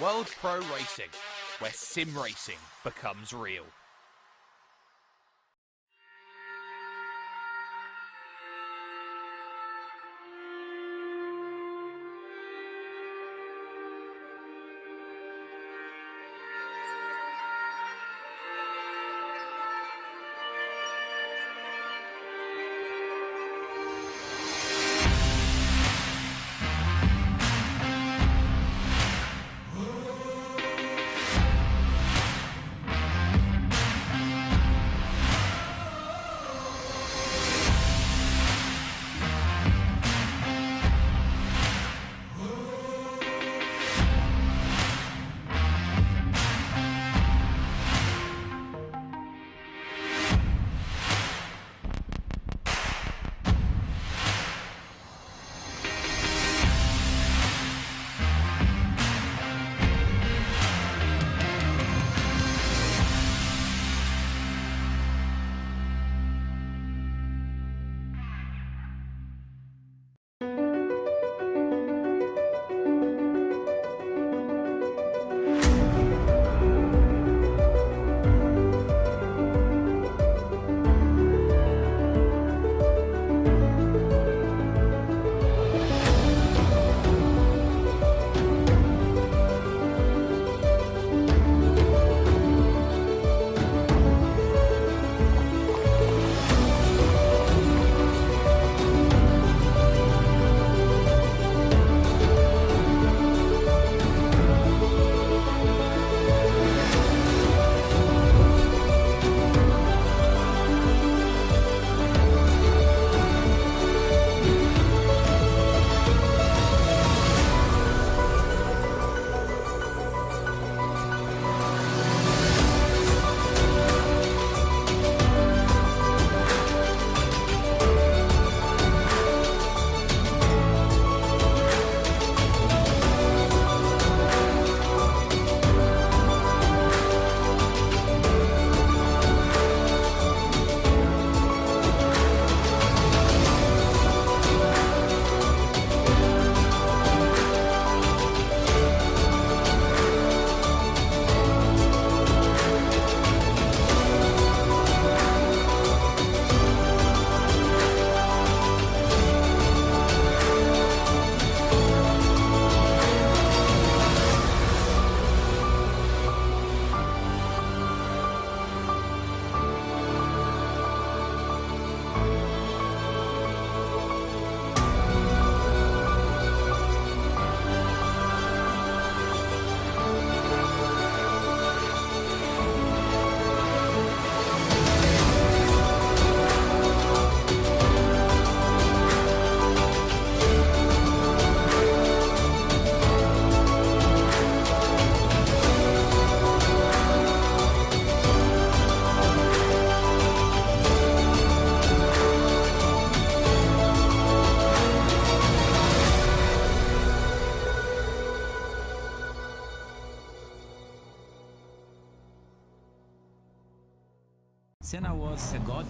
World Pro Racing, where sim racing becomes real. Senna was a god.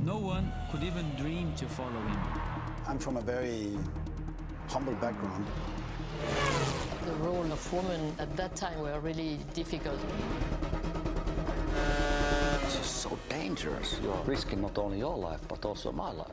No one could even dream to follow him. I'm from a very humble background. The role of women at that time were really difficult. This is so dangerous. You're risking not only your life, but also my life.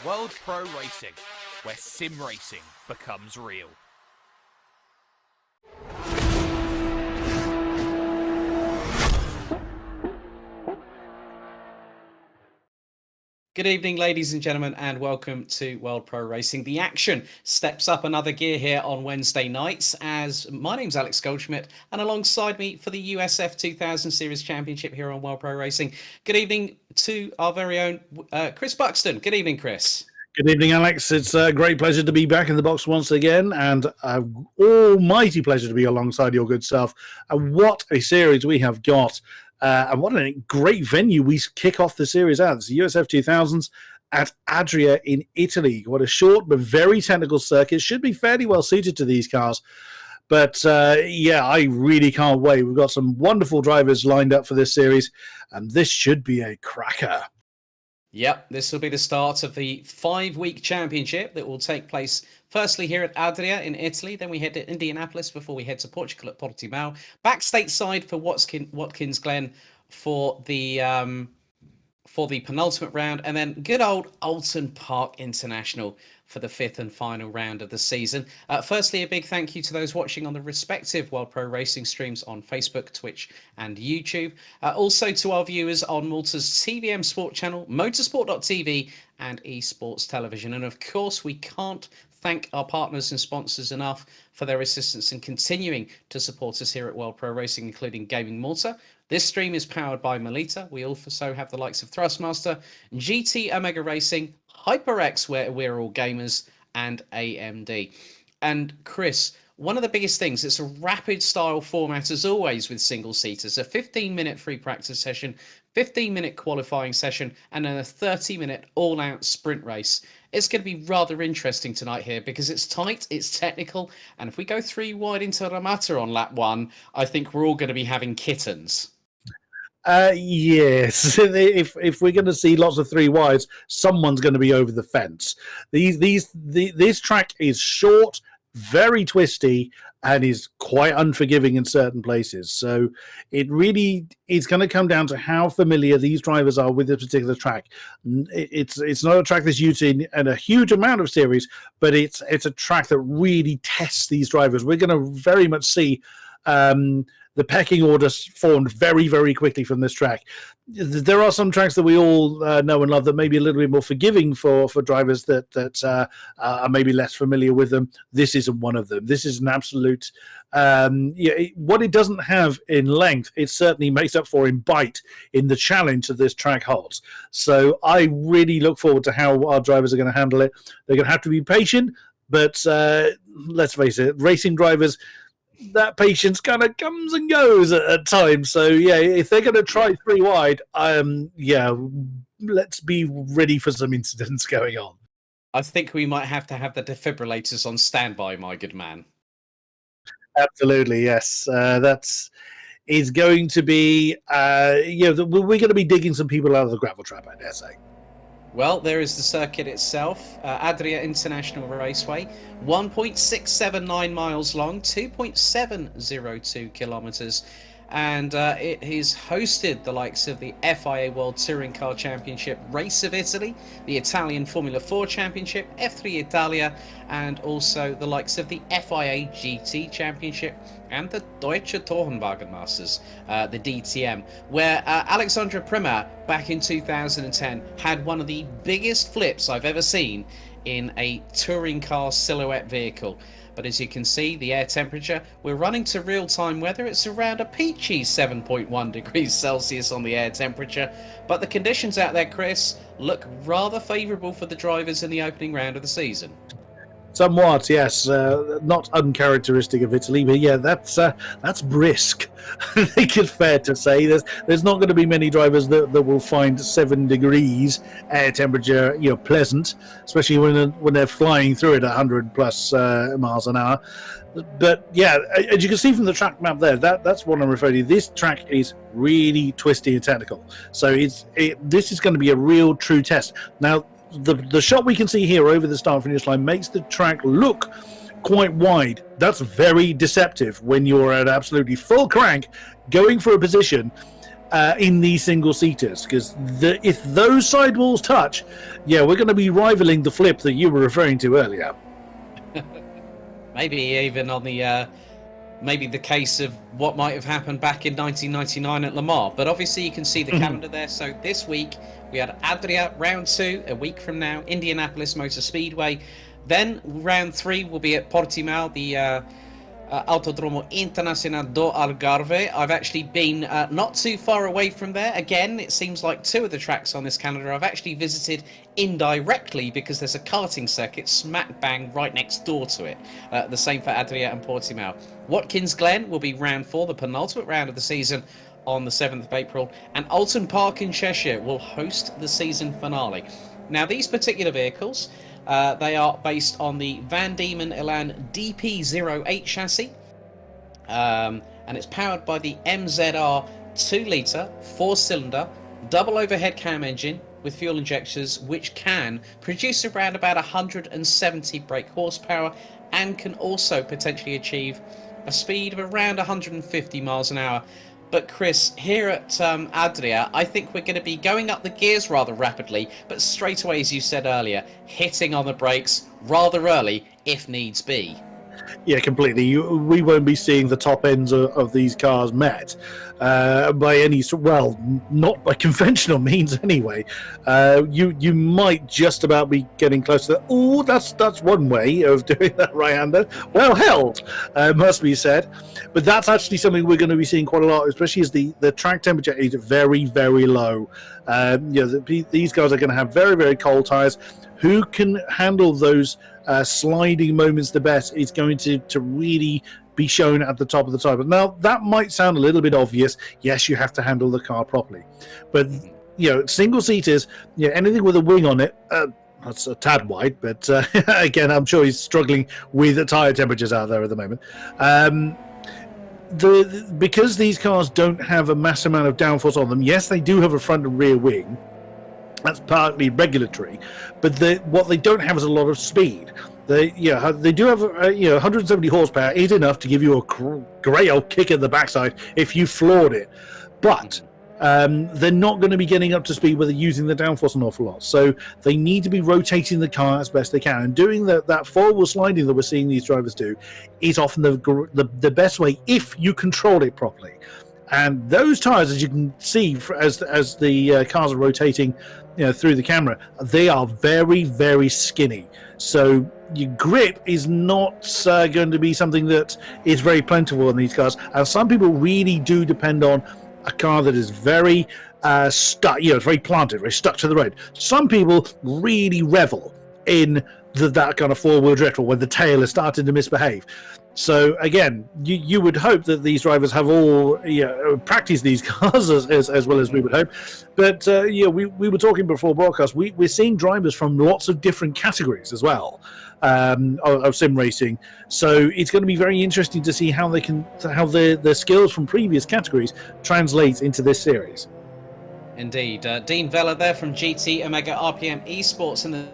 World Pro Racing, where sim racing becomes real. Good evening, ladies and gentlemen, and welcome to World Pro Racing. The action steps up another gear here on Wednesday nights, as my name's Alex Goldschmidt, and alongside me for the USF 2000 Series Championship here on World Pro Racing. Good evening to our very own Chris Buxton. Good evening, Chris. Good evening, Alex. It's a great pleasure to be back in the box once again, and an almighty pleasure to be alongside your good self. And what a series we have got. And what a great venue we kick off the series at. It's the USF 2000s at Adria in Italy. What a short but very technical circuit. Should be fairly well suited to these cars. But yeah, I really can't wait. We've got some wonderful drivers lined up for this series, and this should be a cracker. Yep, this will be the start of the 5-week championship that will take place firstly here at Adria in Italy. Then we head to Indianapolis before we head to Portugal at Portimao. Back stateside for Watkins Glen for the penultimate round. And then good old Alton Park International for the 5th and final round of the season. Firstly, a big thank you to those watching on the respective World Pro Racing streams on Facebook, Twitch and YouTube. Also to our viewers on Malta's TVM Sport channel, motorsport.tv and eSports Television. And of course, we can't thank our partners and sponsors enough for their assistance in continuing to support us here at World Pro Racing, including Gaming Malta. This stream is powered by Melita. We also have the likes of Thrustmaster, GT Omega Racing, HyperX, where we're all gamers, and AMD. And Chris, one of the biggest things, it's a rapid style format as always with single seaters, a 15-minute free practice session, 15-minute qualifying session, and then a 30-minute all-out sprint race. It's going to be rather interesting tonight here because it's tight, it's technical, and if we go 3 wide into Ramata on lap 1, I think we're all going to be having kittens. Yes, if we're going to see lots of 3 wides, someone's going to be over the fence. This track is short, very twisty, and is quite unforgiving in certain places. So it really is going to come down to how familiar these drivers are with this particular track. It's not a track that's used in a huge amount of series, but it's a track that really tests these drivers. We're going to very much see the pecking order formed very, very quickly from this track. There are some tracks that we all know and love that may be a little bit more forgiving for drivers that are maybe less familiar with them. This isn't one of them. This is an absolute. What it doesn't have in length, it certainly makes up for in bite in the challenge that this track holds. So I really look forward to how our drivers are going to handle it. They're going to have to be patient, but let's face it, racing drivers, that patience kind of comes and goes at times. So yeah, if they're going to try 3 wide, let's be ready for some incidents going on. I think we might have to have the defibrillators on standby, my good man. Absolutely, yes. That's is going to be. We're going to be digging some people out of the gravel trap, I dare say. Well, there is the circuit itself, Adria International Raceway, 1.679 miles long, 2.702 kilometers, and it has hosted the likes of the FIA World Touring Car Championship Race of Italy, the Italian Formula 4 Championship, F3 Italia, and also the likes of the FIA GT Championship and the Deutsche Tourenwagen Masters, the DTM, where Alexandra Prima back in 2010 had one of the biggest flips I've ever seen in a touring car silhouette vehicle. But as you can see, the air temperature, we're running to real-time weather. It's around a peachy 7.1 degrees Celsius on the air temperature. But the conditions out there, Chris, look rather favourable for the drivers in the opening round of the season. Somewhat, yes. Not uncharacteristic of Italy, but yeah, that's brisk. I think it's fair to say there's not going to be many drivers that will find 7 degrees air temperature, pleasant, especially when they're flying through it at 100 plus miles an hour. But yeah, as you can see from the track map there, that's what I'm referring to. This track is really twisty and technical, so this is going to be a real true test. Now, the shot we can see here over the start finish line makes the track look quite wide. That's very deceptive when you're at absolutely full crank going for a position in these single seaters, because if those sidewalls touch, we're going to be rivaling the flip that you were referring to earlier. Maybe even on the maybe the case of what might have happened back in 1999 at Le Mans. But obviously you can see the calendar there. So this week we had Adria round 2, a week from now, Indianapolis Motor Speedway. Then round 3 will be at Portimao, the Autodromo Internacional do Algarve. I've actually been not too far away from there. Again, it seems like 2 of the tracks on this calendar I've actually visited indirectly, because there's a karting circuit smack bang right next door to it. The same for Adria and Portimao. Watkins Glen will be round 4, the penultimate round of the season, on the 7th of April, and Alton Park in Cheshire will host the season finale. Now, these particular vehicles, they are based on the Van Diemen Elan DP08 chassis, and it's powered by the MZR 2-litre 4-cylinder double overhead cam engine with fuel injectors, which can produce around about 170 brake horsepower and can also potentially achieve a speed of around 150 miles an hour. But Chris, here at Adria, I think we're going to be going up the gears rather rapidly, but straight away, as you said earlier, hitting on the brakes rather early if needs be. Yeah, completely. We won't be seeing the top ends of these cars met by any, not by conventional means anyway. You might just about be getting close to that. Oh, that's one way of doing that right-hander. Well held, must be said. But that's actually something we're going to be seeing quite a lot, especially as the track temperature is very, very low. These guys are going to have very, very cold tyres. Who can handle those sliding moments the best is going to really be shown at the top of the table. Now, that might sound a little bit obvious. Yes, you have to handle the car properly. But, single seaters, anything with a wing on it, that's a tad wide, but again, I'm sure he's struggling with the tyre temperatures out there at the moment. Because these cars don't have a mass amount of downforce on them, yes, they do have a front and rear wing. That's partly regulatory, but what they don't have is a lot of speed. They do have 170 horsepower is enough to give you a great old kick in the backside if you floored it. But they're not going to be getting up to speed where they're using the downforce an awful lot. So they need to be rotating the car as best they can. And doing that forward sliding that we're seeing these drivers do is often the best way if you control it properly. And those tires, as you can see as the cars are rotating, through the camera, they are very, very skinny. So your grip is not going to be something that is very plentiful in these cars. And some people really do depend on a car that is very stuck, it's very planted, very stuck to the road. Some people really revel in that kind of four-wheel drift, or when the tail is starting to misbehave. So again, you would hope that these drivers have all practiced these cars as well as we would hope. But we were talking before broadcast. We're seeing drivers from lots of different categories as well of sim racing. So it's going to be very interesting to see how their skills from previous categories translate into this series. Indeed, Dean Vella there from GT Omega RPM Esports in the.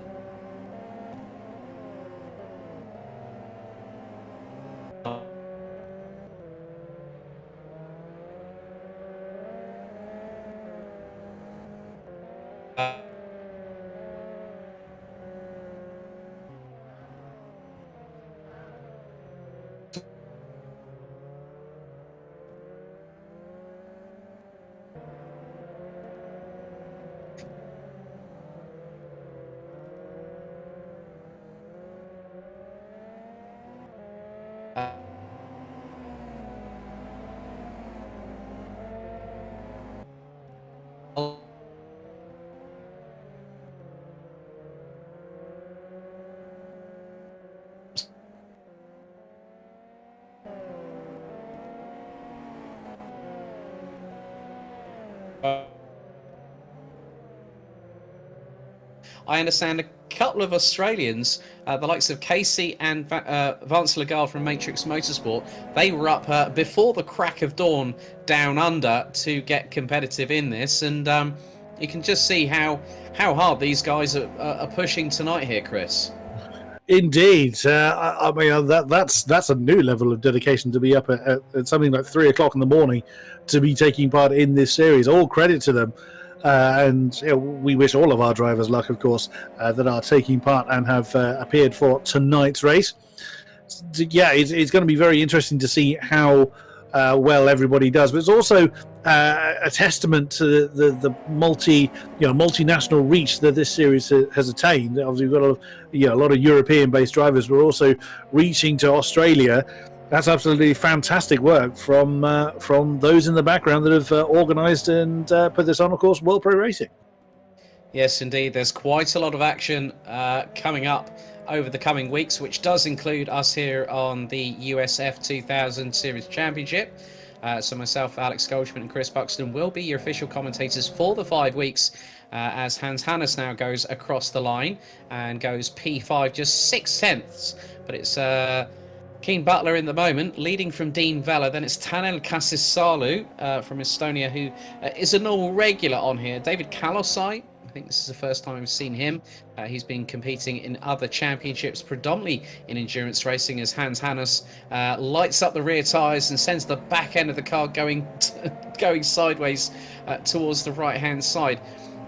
I understand a couple of Australians, the likes of Casey and Vance Lagarde from Matrix Motorsport, they were up before the crack of dawn down under to get competitive in this, and you can just see how hard these guys are pushing tonight here, Chris. Indeed, I mean that's a new level of dedication to be up at something like 3 o'clock in the morning to be taking part in this series. All credit to them. And we wish all of our drivers luck, of course, that are taking part and have appeared for tonight's race. Yeah, it's going to be very interesting to see how well everybody does. But it's also a testament to the multinational reach that this series has attained. Obviously, we've got a lot of European-based drivers. We're also reaching to Australia. That's absolutely fantastic work from those in the background that have organised and put this on, of course, World Pro Racing. Yes, indeed. There's quite a lot of action coming up over the coming weeks, which does include us here on the USF 2000 Series Championship. So myself, Alex Goldschmidt and Chris Buxton will be your official commentators for the 5 weeks as Hans Hannes now goes across the line and goes P5, just 6 tenths. But it's... Keen Butler in the moment, leading from Dean Vella. Then it's Tanel Kasissalu from Estonia, who is a normal regular on here. David Kalosai, I think this is the first time I've seen him. He's been competing in other championships, predominantly in endurance racing, as Hans Hannes lights up the rear tyres and sends the back end of the car going sideways towards the right-hand side.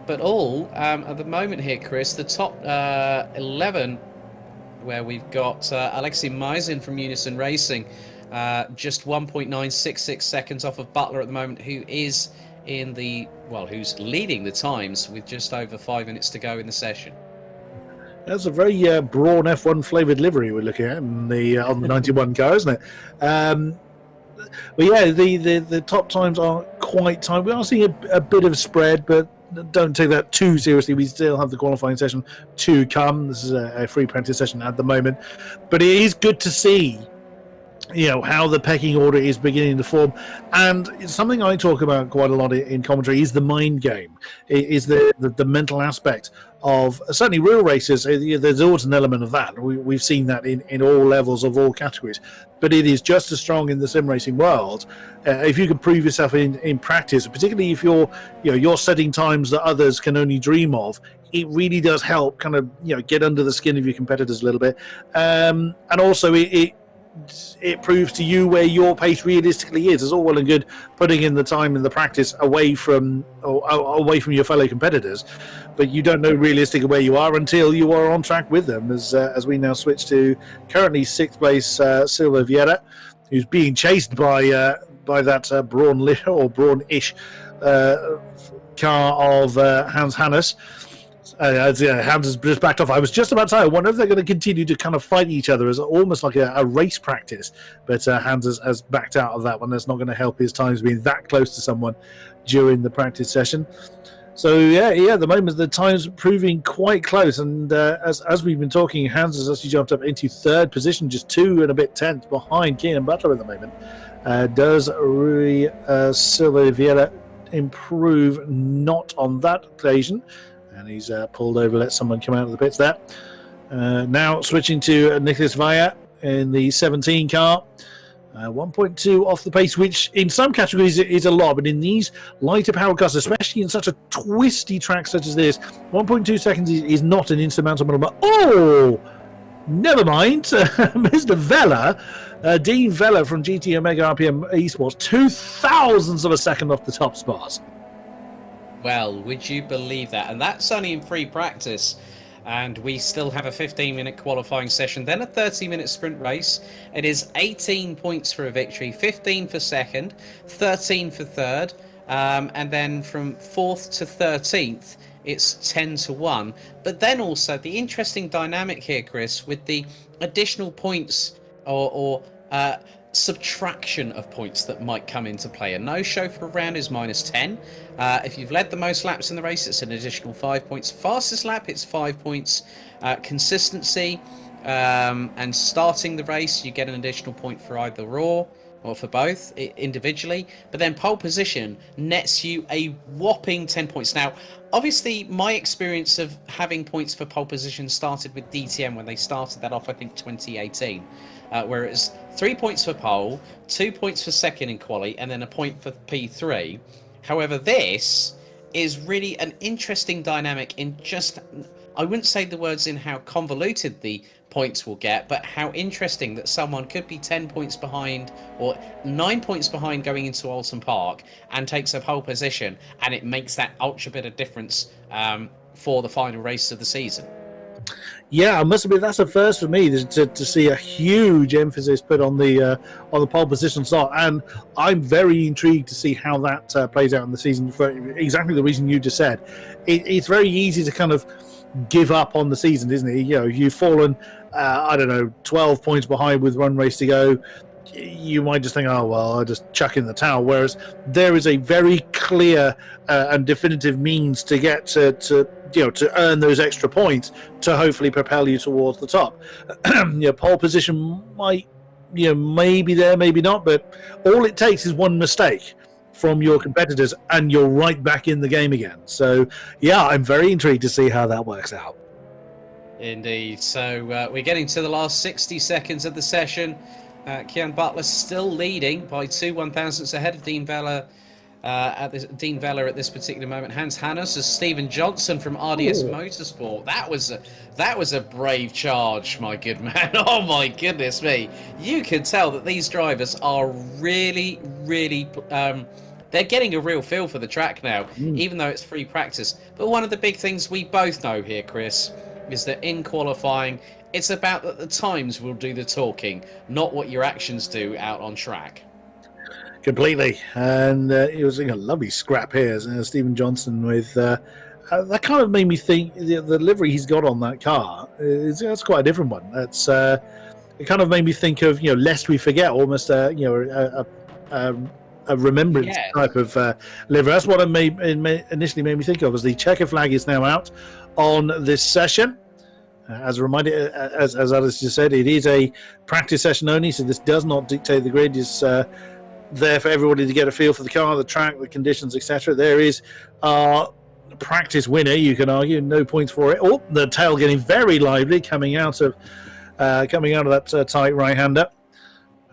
But all, at the moment here, Chris, the top 11... where we've got Alexi Maisin from Unison Racing, just 1.966 seconds off of Butler at the moment, who is who's leading the times with just over 5 minutes to go in the session. That's a very Brawn F1 flavoured livery we're looking at on the 91 car, isn't it? But yeah, the top times are quite tight. We are seeing a bit of spread, but don't take that too seriously. We still have the qualifying session to come. This is a free practice session at the moment, but it is good to see how the pecking order is beginning to form. And it's something I talk about quite a lot in commentary is the mind game, is the mental aspect of certainly real races. There's always an element of that. We've seen that in all levels of all categories, but it is just as strong in the sim racing world. If you can prove yourself in practice, particularly if you're setting times that others can only dream of, it really does help kind of get under the skin of your competitors a little bit. And also it it proves to you where your pace realistically is. It's all well and good putting in the time and the practice away from your fellow competitors, but you don't know realistically where you are until you are on track with them. As we now switch to currently 6th place Silva Vieira, who's being chased by that brawn-ish car of Hans Hannes. Hans has just backed off. I was just about to say, I wonder if they're going to continue to kind of fight each other as almost like a race practice. But Hans has backed out of that one. That's not going to help his times being that close to someone during the practice session. So, at the moment, the time's proving quite close. And as we've been talking, Hans has actually jumped up into 3rd position, just 2 and a bit tenths behind Keenan Butler at the moment. Does Rui Silva Vieira improve? Not on that occasion. And he's pulled over, let someone come out of the pits there. Now switching to Nicholas Vaya in the 17 car. 1.2 off the pace, which in some categories is a lot, but in these lighter power cars, especially in such a twisty track such as this, 1.2 seconds is not an insurmountable number. Oh, never mind. Mr. Vella, Dean Vella from GT Omega RPM Esports, 0.002 of a second off the top spot. Well, would you believe that? And that's only in free practice. And we still have a 15-minute qualifying session, then a 30-minute sprint race. It is 18 points for a victory, 15 for second, 13 for third, and then from 4th to 13th, it's 10-1. But then also the interesting dynamic here, Chris, with the additional points or subtraction of points that might come into play. A no-show for a round is -10. If you've led the most laps in the race, it's an additional 5 points. Fastest lap, it's 5 points. Consistency and starting the race, you get an additional point for either or for both individually. But then pole position nets you a whopping 10 points. Now, obviously, my experience of having points for pole position started with DTM when they started that off, I think, 2018. Where it's 3 points for pole, 2 points for second in quali, and then a point for P3. However, this is really an interesting dynamic in just, I wouldn't say the words in how convoluted the points will get, but how interesting that someone could be 10 points behind or 9 points behind going into Alton Park and takes a pole position, and it makes that ultra bit of difference for the final race of the season. Yeah, I must admit that's a first for me to see a huge emphasis put on the pole position slot, and I'm very intrigued to see how that plays out in the season for exactly the reason you just said. It's very easy to kind of give up on the season, isn't it? You know, you've fallen, 12 points behind with one race to go. You might just think, oh, well, I'll just chuck in the towel. Whereas there is a very clear and definitive means to get to earn those extra points to hopefully propel you towards the top. Pole position might, maybe there, maybe not, but all it takes is one mistake from your competitors and you're right back in the game again. So, yeah, I'm very intrigued to see how that works out. Indeed. So we're getting to the last 60 seconds of the session. Kian Butler still leading by 2 1,000ths ahead of Dean Vella at this particular moment. Hans Hannes as Stephen Johnson from RDS Motorsport. That was a brave charge, my good man. Oh my goodness me! You can tell that these drivers are really, really. They're getting a real feel for the track now, even though it's free practice. But one of the big things we both know here, Chris, is that in qualifying, it's about that the times will do the talking, not what your actions do out on track. Completely. And it was a lovely scrap here. Stephen Johnson with that kind of made me think the livery he's got on that car that's quite a different one. That's it kind of made me think of lest we forget, almost a remembrance type of livery. That's what it initially made me think of. As the checker flag is now out on this session. As a reminder, as Alice just said, it is a practice session only, so this does not dictate the grid. It's there for everybody to get a feel for the car, the track, the conditions, etc. There is a practice winner, you can argue, no points for it. Oh, the tail getting very lively coming out of that tight right-hander.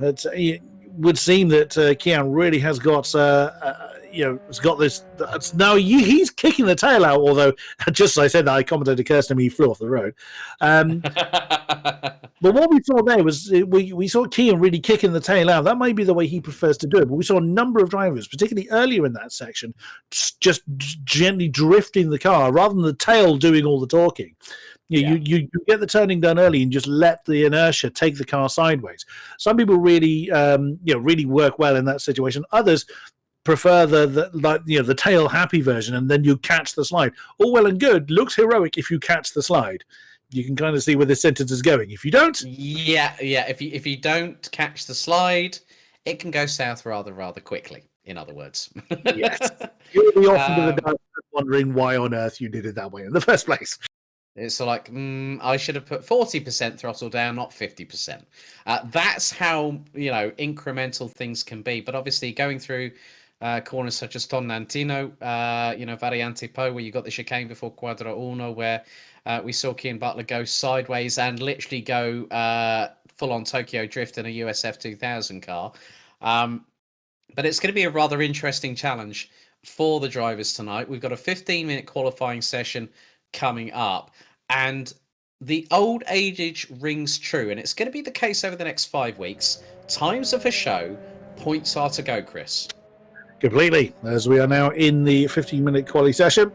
It would seem that Kian really has got has got this. Now he's kicking the tail out. Although, just as I said that, I commented to Kirsten, he flew off the road. But what we saw there was we saw Kian really kicking the tail out. That may be the way he prefers to do it. But we saw a number of drivers, particularly earlier in that section, just gently drifting the car rather than the tail doing all the talking. You get the turning done early and just let the inertia take the car sideways. Some people really really work well in that situation. Others prefer the tail happy version, and then you catch the slide. All well and good, looks heroic if you catch the slide. You can kind of see where this sentence is going. If you don't, if you don't catch the slide, it can go south rather quickly. In other words, yes, you'll be off into the dark wondering why on earth you did it that way in the first place. It's like I should have put 40% throttle down, not 50%. That's how incremental things can be. But obviously, going through corners such as Tonnantino, Variante Po, where you got the chicane before Quadra Uno, where we saw Kian Butler go sideways and literally go full-on Tokyo drift in a USF 2000 car. But it's going to be a rather interesting challenge for the drivers tonight. We've got a 15-minute qualifying session coming up, and the old adage rings true, and it's going to be the case over the next 5 weeks. Times are for show, points are to go, Chris. Completely, as we are now in the 15-minute quali session,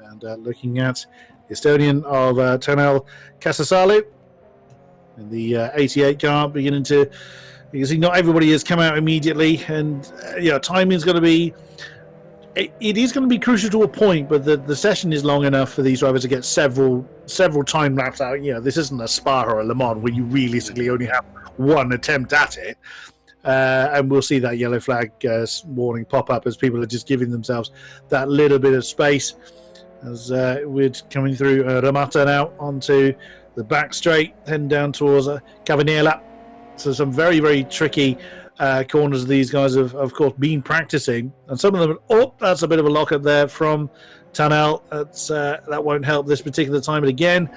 and looking at the Estonian of Tanel Kasasalu in the 88 car, beginning to, you can see not everybody has come out immediately, and timing is going to be, it is going to be crucial to a point, but the session is long enough for these drivers to get several time laps out. This isn't a Spa or a Le Mans where you realistically only have one attempt at it. And we'll see that yellow flag warning pop up as people are just giving themselves that little bit of space. As we're coming through Ramata now onto the back straight, heading down towards Cavaniela. So some very, very tricky corners these guys have, of course, been practicing. And some of them, that's a bit of a lock-up there from Tanel. That won't help this particular time. But again,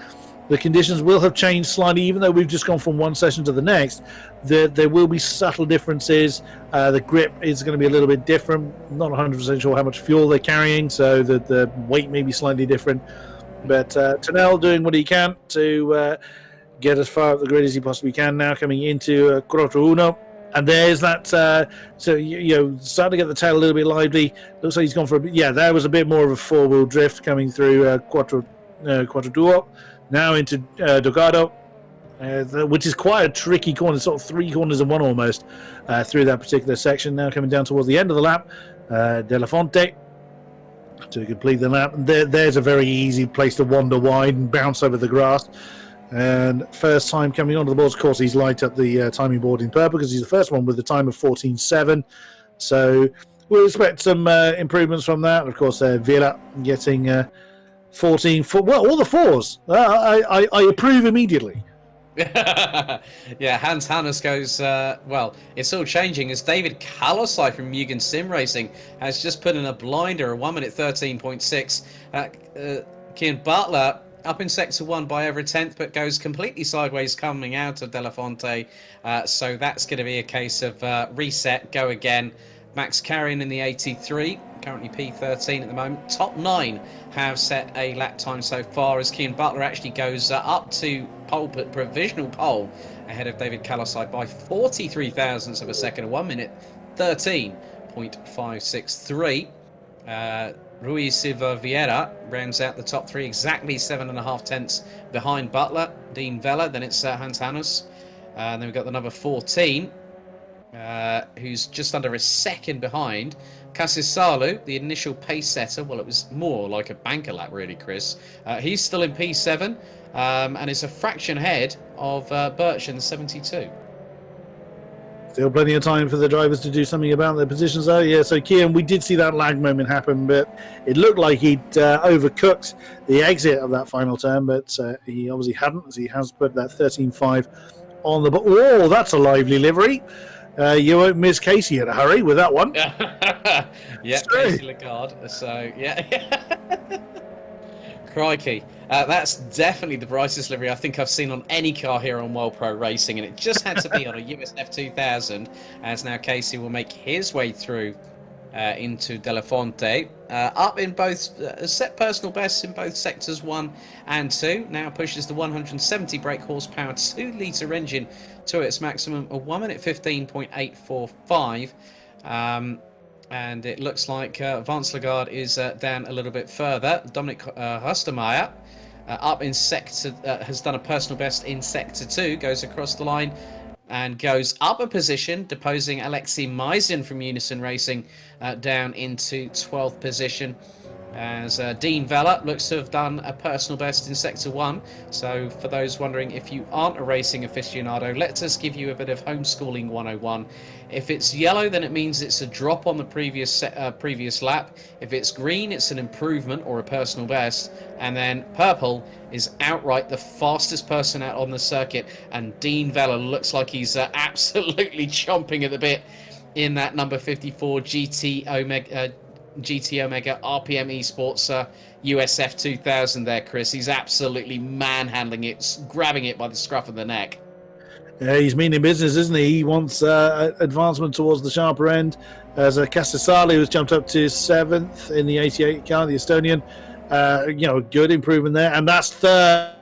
the conditions will have changed slightly, even though we've just gone from one session to the next. There will be subtle differences. The grip is going to be a little bit different. Not 100% sure how much fuel they're carrying, so the weight may be slightly different. But Tanel doing what he can to get as far up the grid as he possibly can now, coming into Quattro Uno. And there's that, starting to get the tail a little bit lively. Looks like he's gone for a bit. Yeah, there was a bit more of a four-wheel drift coming through Quattro Duo. Now into Dogado, which is quite a tricky corner, sort of three corners in one almost, through that particular section. Now coming down towards the end of the lap, De La Fonte to complete the lap. There's a very easy place to wander wide and bounce over the grass. And first time coming onto the boards, of course, he's light up the timing board in purple because he's the first one with the time of 14.7. So we'll expect some improvements from that. And of course, Villa getting 14. Well, all the fours. I approve immediately. Yeah, Hans Hannes goes, it's all changing as David Kalosai from Mugen Sim Racing has just put in a blinder, a 1 minute 13.6. Kian Butler up in sector 1 by over a tenth, but goes completely sideways coming out of De La Fonte. So that's going to be a case of reset, go again. Max Carrion in the 83, currently P13 at the moment. Top 9 have set a lap time so far as Kian Butler actually goes up to provisional pole ahead of David Kalosai by 43 thousandths of a second, a 1 minute 13.563. Rui Silva Vieira rounds out the top 3, exactly 7.5 tenths behind Butler. Dean Vella, then it's Hans Hannes. Then we've got the number 14, who's just under a second behind. Kasisalu, the initial pace setter, well, it was more like a banker lap, really, Chris. He's still in P7, and it's a fraction ahead of Birch in the 72. Still plenty of time for the drivers to do something about their positions, though. Yeah, so Kian, we did see that lag moment happen, but it looked like he'd overcooked the exit of that final turn, but he obviously hadn't, as he has put that 13.5 on the... Oh, that's a lively livery. You won't miss Casey in a hurry with that one. Yeah, Casey Lagarde. So, yeah. Crikey. That's definitely the brightest livery I think I've seen on any car here on World Pro Racing, and it just had to be on a USF 2000, as now Casey will make his way through into De La Fonte. Up in both set personal bests in both sectors 1 and 2. Now pushes the 170 brake horsepower 2-litre engine to its maximum of 1 minute 15.845. And it looks like Vance Lagarde is down a little bit further. Dominic Hustermeyer up in sector has done a personal best in sector 2, goes across the line and goes up a position, deposing Alexei Meisin from Unison Racing down into 12th position, as Dean Vella looks to have done a personal best in sector 1. So for those wondering, if you aren't a racing aficionado, let us give you a bit of homeschooling 101. If it's yellow, then it means it's a drop on the previous lap. If it's green, it's an improvement or a personal best. And then purple is outright the fastest person out on the circuit. And Dean Vella looks like he's absolutely chomping at the bit in that number 54 GT Omega RPM Esports USF 2000 there, Chris. He's absolutely manhandling it, grabbing it by the scruff of the neck. Yeah, he's meaning business, isn't he? He wants advancement towards the sharper end. As Casasali, who's jumped up to 7th in the 88 car, the Estonian. Good improvement there. And that's third.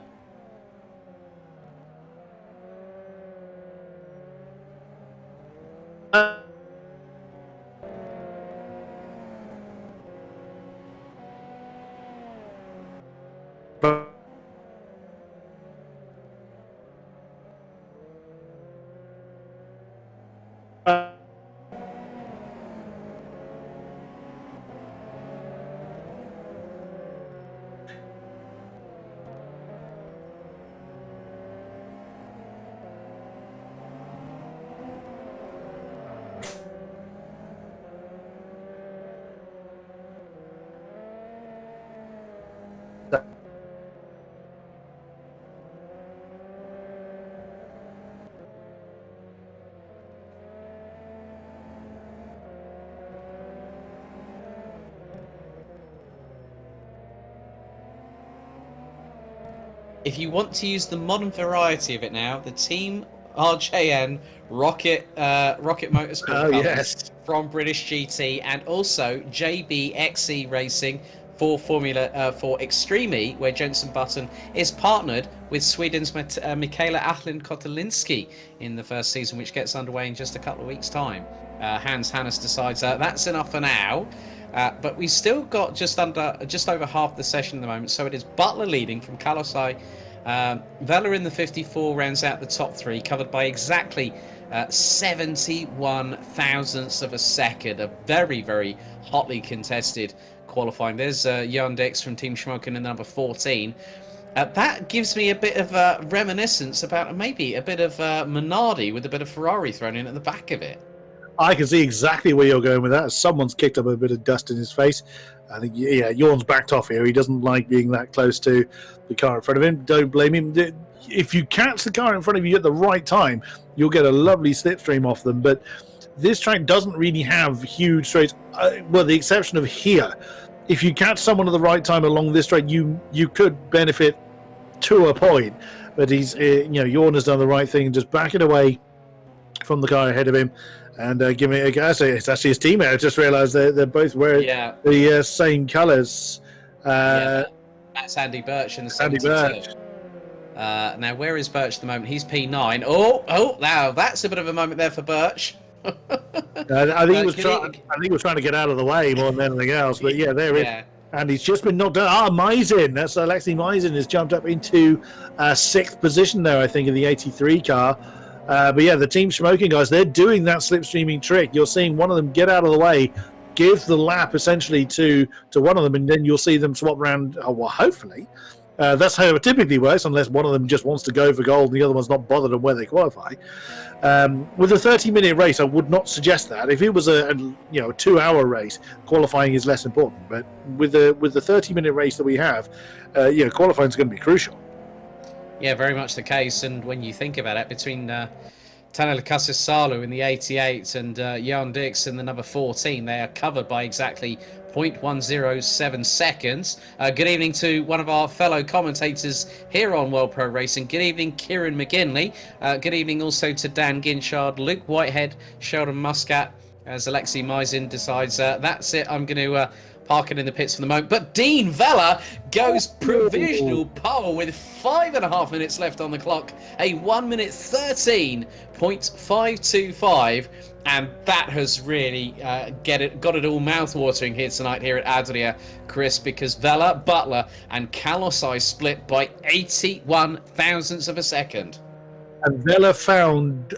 If you want to use the modern variety of it now, the Team RJN Rocket Motorsport colours from British GT, and also JBXE Racing for for Extreme E, where Jenson Button is partnered with Sweden's Mikaela Ahlin Kotelinski in the first season, which gets underway in just a couple of weeks' time. Hans Hannes decides that's enough for now. But we've still got just over half the session at the moment. So it is Butler leading from Kalosai. Vella in the 54 rounds out the top 3, covered by exactly 71 thousandths of a second. A very, very hotly contested qualifying. There's Jan Dix from Team Schmoken in the number 14. That gives me a bit of a reminiscence about maybe a bit of Minardi with a bit of Ferrari thrown in at the back of it. I can see exactly where you're going with that. Someone's kicked up a bit of dust in his face. I think, Jorn's backed off here. He doesn't like being that close to the car in front of him. Don't blame him. If you catch the car in front of you at the right time, you'll get a lovely slipstream off them. But this track doesn't really have huge straights. The exception of here. If you catch someone at the right time along this straight, you could benefit to a point. But Jorn has done the right thing, just backing away from the car ahead of him. And giving it a go. So it's actually his teammate. I just realised they're both wearing the same colours. That's Andy Birch in the 72. Andy Birch. Now, where is Birch at the moment? He's P9. Oh, now that's a bit of a moment there for Birch. I think he was trying to get out of the way more than anything else. But there it is. And he's just been knocked out. Meisin. That's Alexei Meisin has jumped up into 6th position there, I think, in the 83 car. The Team Schmoken guys, they're doing that slipstreaming trick. You're seeing one of them get out of the way, give the lap essentially to one of them, and then you'll see them swap around. Hopefully. That's how it typically works, unless one of them just wants to go for gold and the other one's not bothered on where they qualify. With a 30-minute race, I would not suggest that. If it was a 2-hour race, qualifying is less important. But with the 30-minute race that we have, qualifying is going to be crucial. Yeah, very much the case. And when you think about it, between Tanel Kasisalu in the 88 and Jan Dix in the number 14, they are covered by exactly 0.107 seconds. Good evening to one of our fellow commentators here on World Pro Racing. Good evening, Kieran McGinley. Good evening also to Dan Ginchard, Luke Whitehead, Sheldon Muscat, as Alexei Mizin decides that's it, I'm going to park it in the pits for the moment. But Dean Vella goes provisional pole with 5.5 minutes left on the clock, a 1 minute 13.525, and that has really got it all mouth-watering here tonight here at Adria, Chris, because Vella, Butler and Kalosai split by 81 thousandths of a second. And Vella found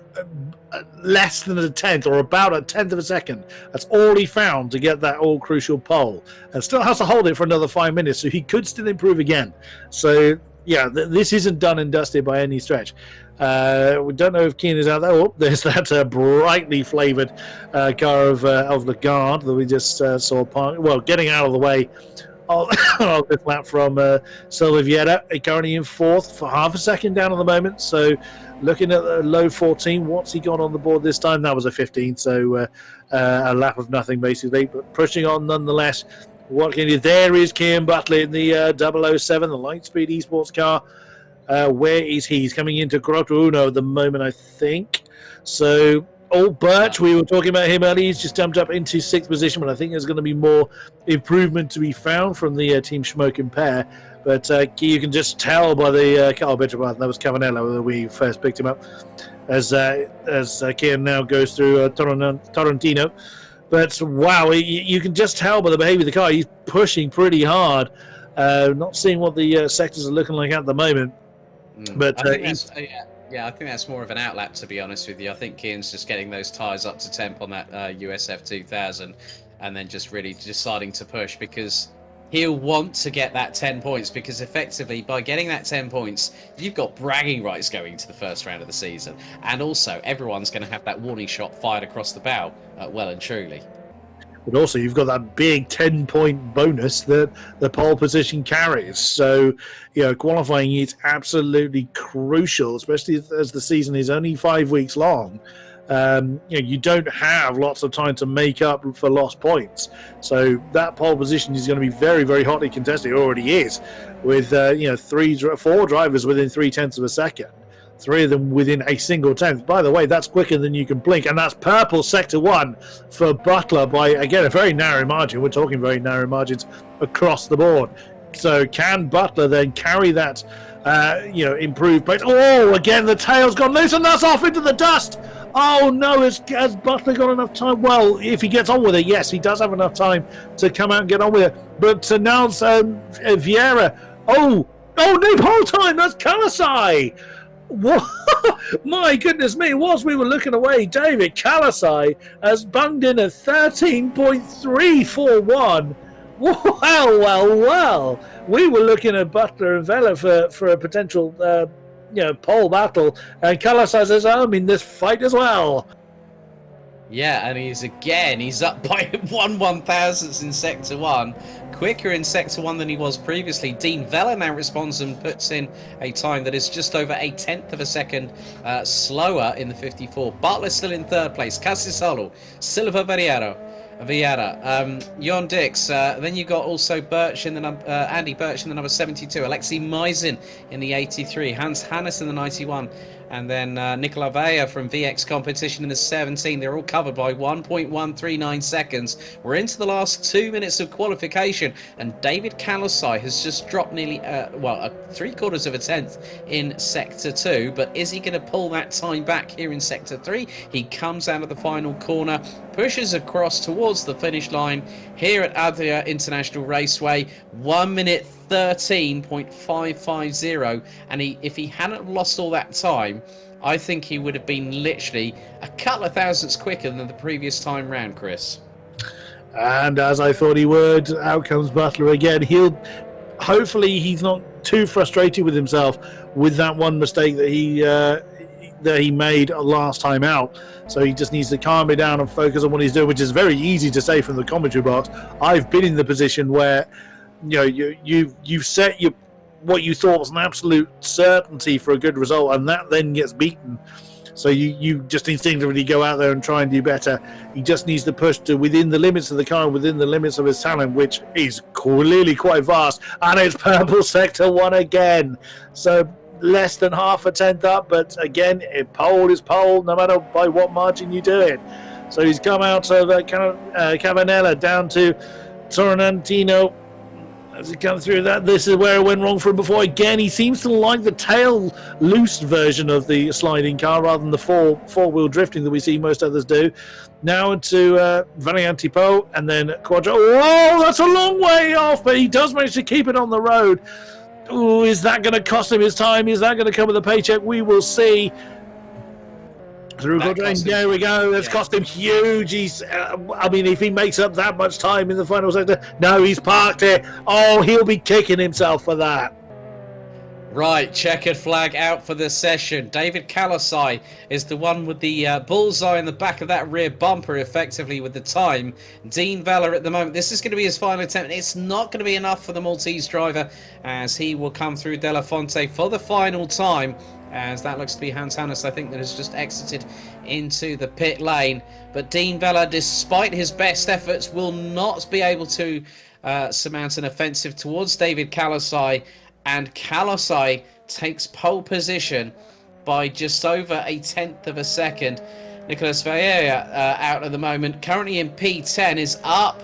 less than a tenth, or about a tenth of a second. That's all he found to get that all-crucial pole. And still has to hold it for another 5 minutes, so he could still improve again. So, yeah, this isn't done and dusted by any stretch. We don't know if Keen is out there. Oh, there's that brightly flavoured car of Lagarde that we just saw getting out of the way of this lap from Silva Vieira. Currently in fourth for half a second down at the moment. So looking at the low 14, what's he got on the board this time? That was a 15, so a lap of nothing basically, but pushing on nonetheless. What can you do? There is Kian Butler in the 007, the Lightspeed Esports car. Where is he? He's coming into Grotto Uno at the moment, I think. So, Birch, we were talking about him earlier. He's just jumped up into sixth position, but I think there's going to be more improvement to be found from the Team Schmoken pair. But you can just tell by the car, that was Cavanello when we first picked him up, as Kian now goes through Torrentino. But wow, you can just tell by the behavior of the car. He's pushing pretty hard. Not seeing what the sectors are looking like at the moment. But I think that's more of an outlap, to be honest with you. I think Kian's just getting those tyres up to temp on that USF 2000, and then just really deciding to push, because he'll want to get that 10 points, because effectively by getting that 10 points, you've got bragging rights going to the first round of the season, and also everyone's going to have that warning shot fired across the bow, well and truly. But also, you've got that big 10-point bonus that the pole position carries. So, qualifying is absolutely crucial, especially as the season is only 5 weeks long. You don't have lots of time to make up for lost points. So that pole position is going to be very, very hotly contested. It already is, with 4 drivers within 0.3 of a second. 3 of them within a single tenth. By the way, that's quicker than you can blink, and that's purple sector 1 for Butler by, again, a very narrow margin. We're talking very narrow margins across the board. So can Butler then carry that, improved pace? Oh, again, the tail's gone loose, and that's off into the dust. Oh no, has Butler got enough time? Well, if he gets on with it, yes, he does have enough time to come out and get on with it. But to announce Vieira, no pole time, that's Kalosai. What? My goodness me, whilst we were looking away, David Kalosai has bunged in a 13.341. Well. We were looking at Butler and Vella for a potential pole battle, and Kalosai says, I'm in this fight as well. Yeah, and he's up by 1/1000th in Sector 1. Quicker in Sector 1 than he was previously. Dean Vella now responds and puts in a time that is just over a tenth of a second slower in the 54. Butler still in third place. Casisolo, Silva Vieira, Jon Dix. Then you got also Birch in the Andy Birch in the number 72. Alexei Mizin in the 83. Hans Hannes in the 91. And then Nicola Vea from VX Competition in the 17. They're all covered by 1.139 seconds. We're into the last 2 minutes of qualification, and David Kalosai has just dropped nearly, 3/4 of a tenth in Sector 2. But is he going to pull that time back here in Sector 3? He comes out of the final corner, pushes across towards the finish line here at Adria International Raceway. 1 minute 13.550, and if he hadn't lost all that time, I think he would have been literally a couple of thousandths quicker than the previous time round, Chris. And as I thought he would, out comes Butler again. Hopefully he's not too frustrated with himself with that one mistake that he made last time out. So he just needs to calm it down and focus on what he's doing, which is very easy to say from the commentary box. I've been in the position where you've set what you thought was an absolute certainty for a good result, and that then gets beaten. So you just instinctively go out there and try and do better. He just needs to push to within the limits of the car, within the limits of his talent, which is clearly quite vast. And it's purple sector 1 again. So less than half a tenth up, but again, pole is pole, no matter by what margin you do it. So he's come out of Cabanella down to Torrentino. As he comes through that, this is where it went wrong for him before. Again, he seems to like the tail loose version of the sliding car rather than the four-wheel drifting that we see most others do. Now to Varianti Po and then Quadro. Whoa, that's a long way off, but he does manage to keep it on the road. Ooh, is that going to cost him his time? Is that going to come with a paycheck? We will see. There we go. That's cost him huge. He's, if he makes up that much time in the final sector, no, he's parked it. Oh, he'll be kicking himself for that. Right, checkered flag out for the session. David Kalasai is the one with the bullseye in the back of that rear bumper, effectively, with the time. Dean Vella at the moment, this is going to be his final attempt. It's not going to be enough for the Maltese driver, as he will come through Della Fonte for the final time, as that looks to be Hans Hannes, I think, that has just exited into the pit lane. But Dean Vella, despite his best efforts, will not be able to surmount an offensive towards David Kalasai. And Kalasai takes pole position by just over a tenth of a second. Nicolas Vieira out at the moment, currently in P10, is up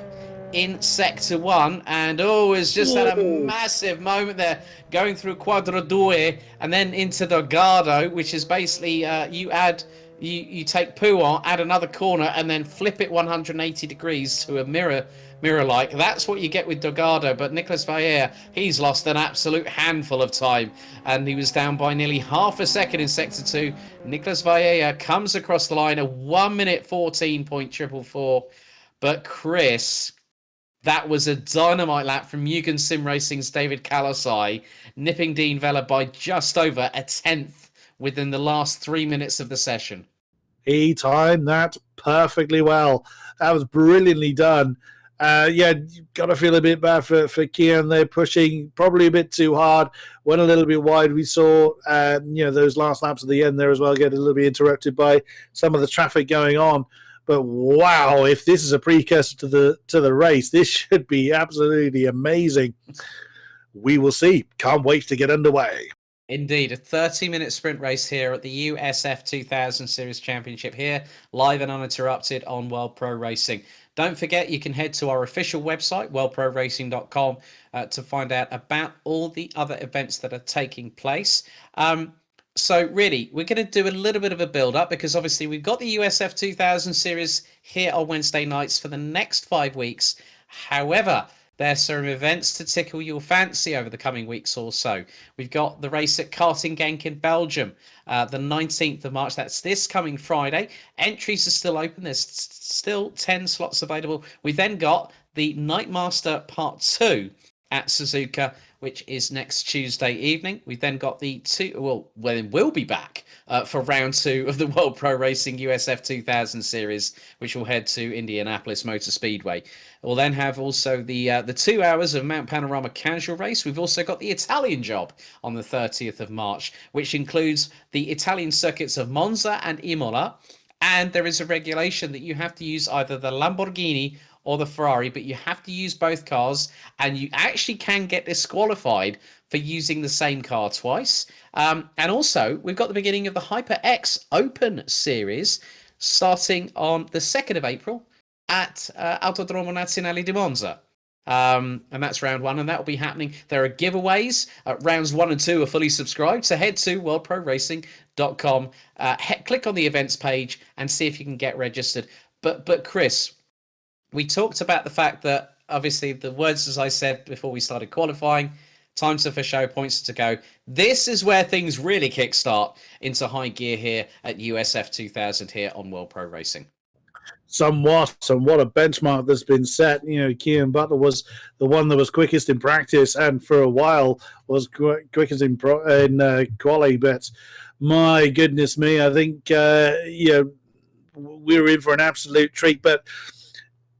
in Sector 1. And has just had a massive moment there, going through Quadro Due and then into Delgado, which is basically you take Pouon, add another corner, and then flip it 180 degrees to a mirror-like. That's what you get with Delgado. But Nicolas Vieira, he's lost an absolute handful of time, and he was down by nearly half a second in Sector 2. Nicolas Vieira comes across the line, a 1 minute 14.444. But Chris, that was a dynamite lap from Mugen Sim Racing's David Kalasai, nipping Dean Vella by just over a tenth within the last 3 minutes of the session. He timed that perfectly well. That was brilliantly done. You've got to feel a bit bad for Kian. They're pushing probably a bit too hard, went a little bit wide. We saw, those last laps at the end there as well get a little bit interrupted by some of the traffic going on. But wow, if this is a precursor to the race, this should be absolutely amazing. We will see. Can't wait to get underway. Indeed, a 30-minute sprint race here at the USF 2000 Series Championship here, live and uninterrupted on World Pro Racing. Don't forget, you can head to our official website, worldproracing.com, to find out about all the other events that are taking place. So really, we're going to do a little bit of a build-up, because obviously we've got the USF 2000 Series here on Wednesday nights for the next 5 weeks. However, there's some events to tickle your fancy over the coming weeks or so. We've got the race at Karting Genk in Belgium, the 19th of March. That's this coming Friday. Entries are still open. There's still 10 slots available. We've then got the Nightmaster Part 2 at Suzuka, which is next Tuesday evening. We've then got we'll be back for round 2 of the World Pro Racing USF 2000 Series, which will head to Indianapolis Motor Speedway. We'll then have also the 2 hours of Mount Panorama Casual Race. We've also got the Italian job on the 30th of March, which includes the Italian circuits of Monza and Imola. And there is a regulation that you have to use either the Lamborghini or the Ferrari, but you have to use both cars, and you actually can get disqualified for using the same car twice. And also, we've got the beginning of the HyperX Open Series starting on the 2nd of April at Autodromo Nazionale di Monza. And that's round 1, and that will be happening. There are giveaways. Rounds 1 and 2 are fully subscribed, so head to worldproracing.com, click on the events page, and see if you can get registered. But Chris, we talked about the fact that, obviously, the words, as I said before we started qualifying, times are for show, points are to go. This is where things really kickstart into high gear here at USF 2000 here on World Pro Racing. Somewhat, and what a benchmark that's been set. Kian Butler was the one that was quickest in practice, and for a while was quickest in quali. But my goodness me, I think we're in for an absolute treat. But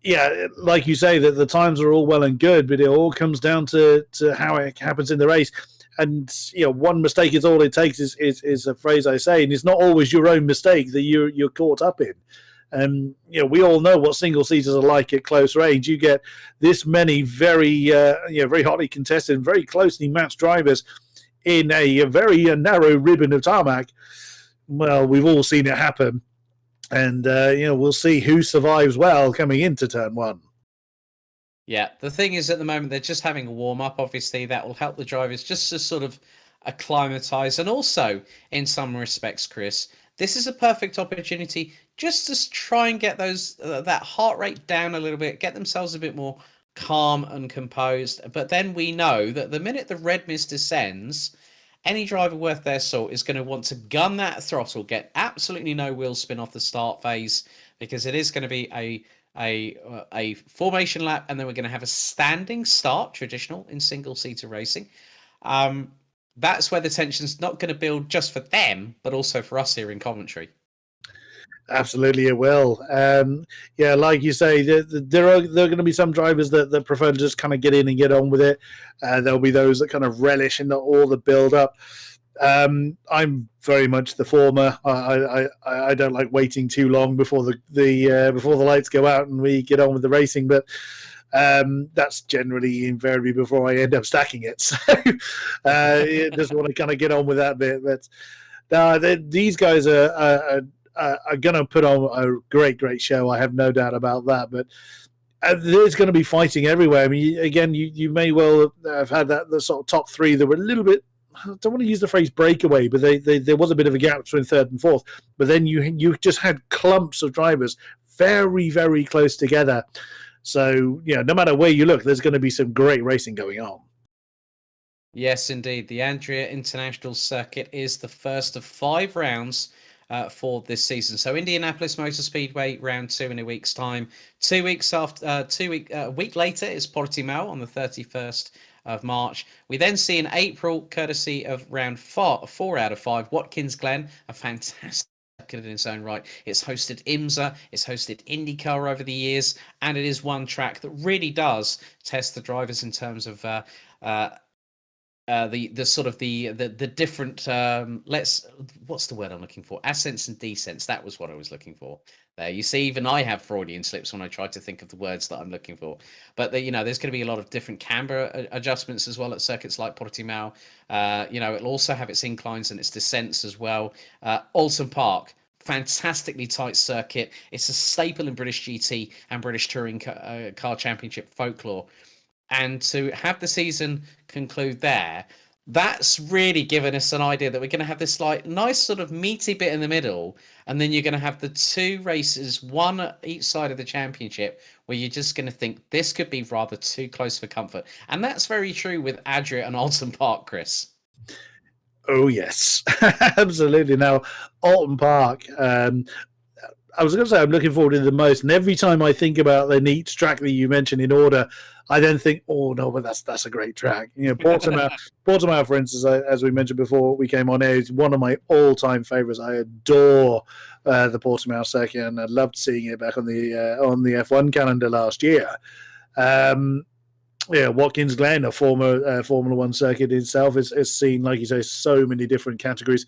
yeah, like you say, that the times are all well and good, but it all comes down to how it happens in the race. And one mistake is all it takes is a phrase I say, and it's not always your own mistake that you're caught up in. We all know what single seaters are like at close range. You get this many very hotly contested, very closely matched drivers in a very narrow ribbon of tarmac. Well, we've all seen it happen. And, we'll see who survives well coming into turn one. Yeah, the thing is, at the moment, they're just having a warm-up. Obviously, that will help the drivers just to sort of acclimatise. And also, in some respects, Chris, this is a perfect opportunity just to try and get that heart rate down a little bit, get themselves a bit more calm and composed. But then we know that the minute the red mist descends, any driver worth their salt is going to want to gun that throttle, get absolutely no wheel spin off the start phase, because it is going to be a formation lap, and then we're going to have a standing start, traditional in single-seater racing. That's where the tension's not going to build just for them, but also for us here in commentary. Absolutely, it will. Like you say, there are going to be some drivers that prefer to just kind of get in and get on with it. There'll be those that kind of relish in all the build-up. I'm very much the former. I don't like waiting too long before the lights go out and we get on with the racing, but that's generally invariably before I end up stacking it. So just want to kind of get on with that bit. But these guys are going to put on a great show. I have no doubt about that. But there's going to be fighting everywhere. I mean, again, you may well have had the sort of top three that were a little bit. I don't want to use the phrase breakaway, but there was a bit of a gap between third and fourth. But then you just had clumps of drivers very, very close together. So, no matter where you look, there's going to be some great racing going on. Yes, indeed. The Adria International Circuit is the first of 5 rounds for this season. So Indianapolis Motor Speedway round 2 in a week's time. 2 weeks after, a week later is Portimao on the 31st of March. We then see in April, courtesy of round 4 out of 5, Watkins Glen, a fantastic in its own right. It's hosted IMSA, it's hosted IndyCar over the years, and it is one track that really does test the drivers in terms of the sort of the different what's the word I'm looking for? Ascents and descents. That was what I was looking for. There, you see, even I have Freudian slips when I try to think of the words that I'm looking for. But there's going to be a lot of different camber adjustments as well at circuits like Portimao. It'll also have its inclines and its descents as well. Alton Park, fantastically tight circuit. It's a staple in British GT and British Touring Car Championship folklore. And to have the season conclude there, that's really given us an idea that we're going to have this nice sort of meaty bit in the middle, and then you're going to have the 2 races, one at each side of the championship, where you're just going to think this could be rather too close for comfort. And that's very true with Adria and Alton Park, Chris. Oh, yes, absolutely. Now, Alton Park, I was going to say I'm looking forward to the most, and every time I think about the neat track that you mentioned in order, I then think, oh no, but that's a great track. Portimao, for instance, as we mentioned before we came on air, is one of my all-time favorites. I adore the Portimao circuit, and I loved seeing it back on the F1 calendar last year. Watkins Glen, a former Formula One circuit itself, is seen, like you say, so many different categories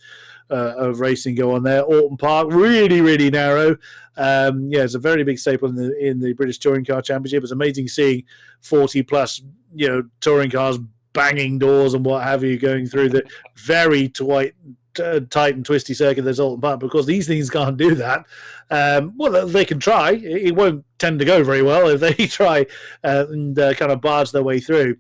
of racing go on there. Alton Park, really, really narrow. It's a very big staple in the British Touring Car Championship. It's amazing seeing 40-plus, touring cars banging doors and what have you, going through the very tight and twisty circuit that's Alton Park, because these things can't do that. They can try. It won't tend to go very well if they try and kind of barge their way through.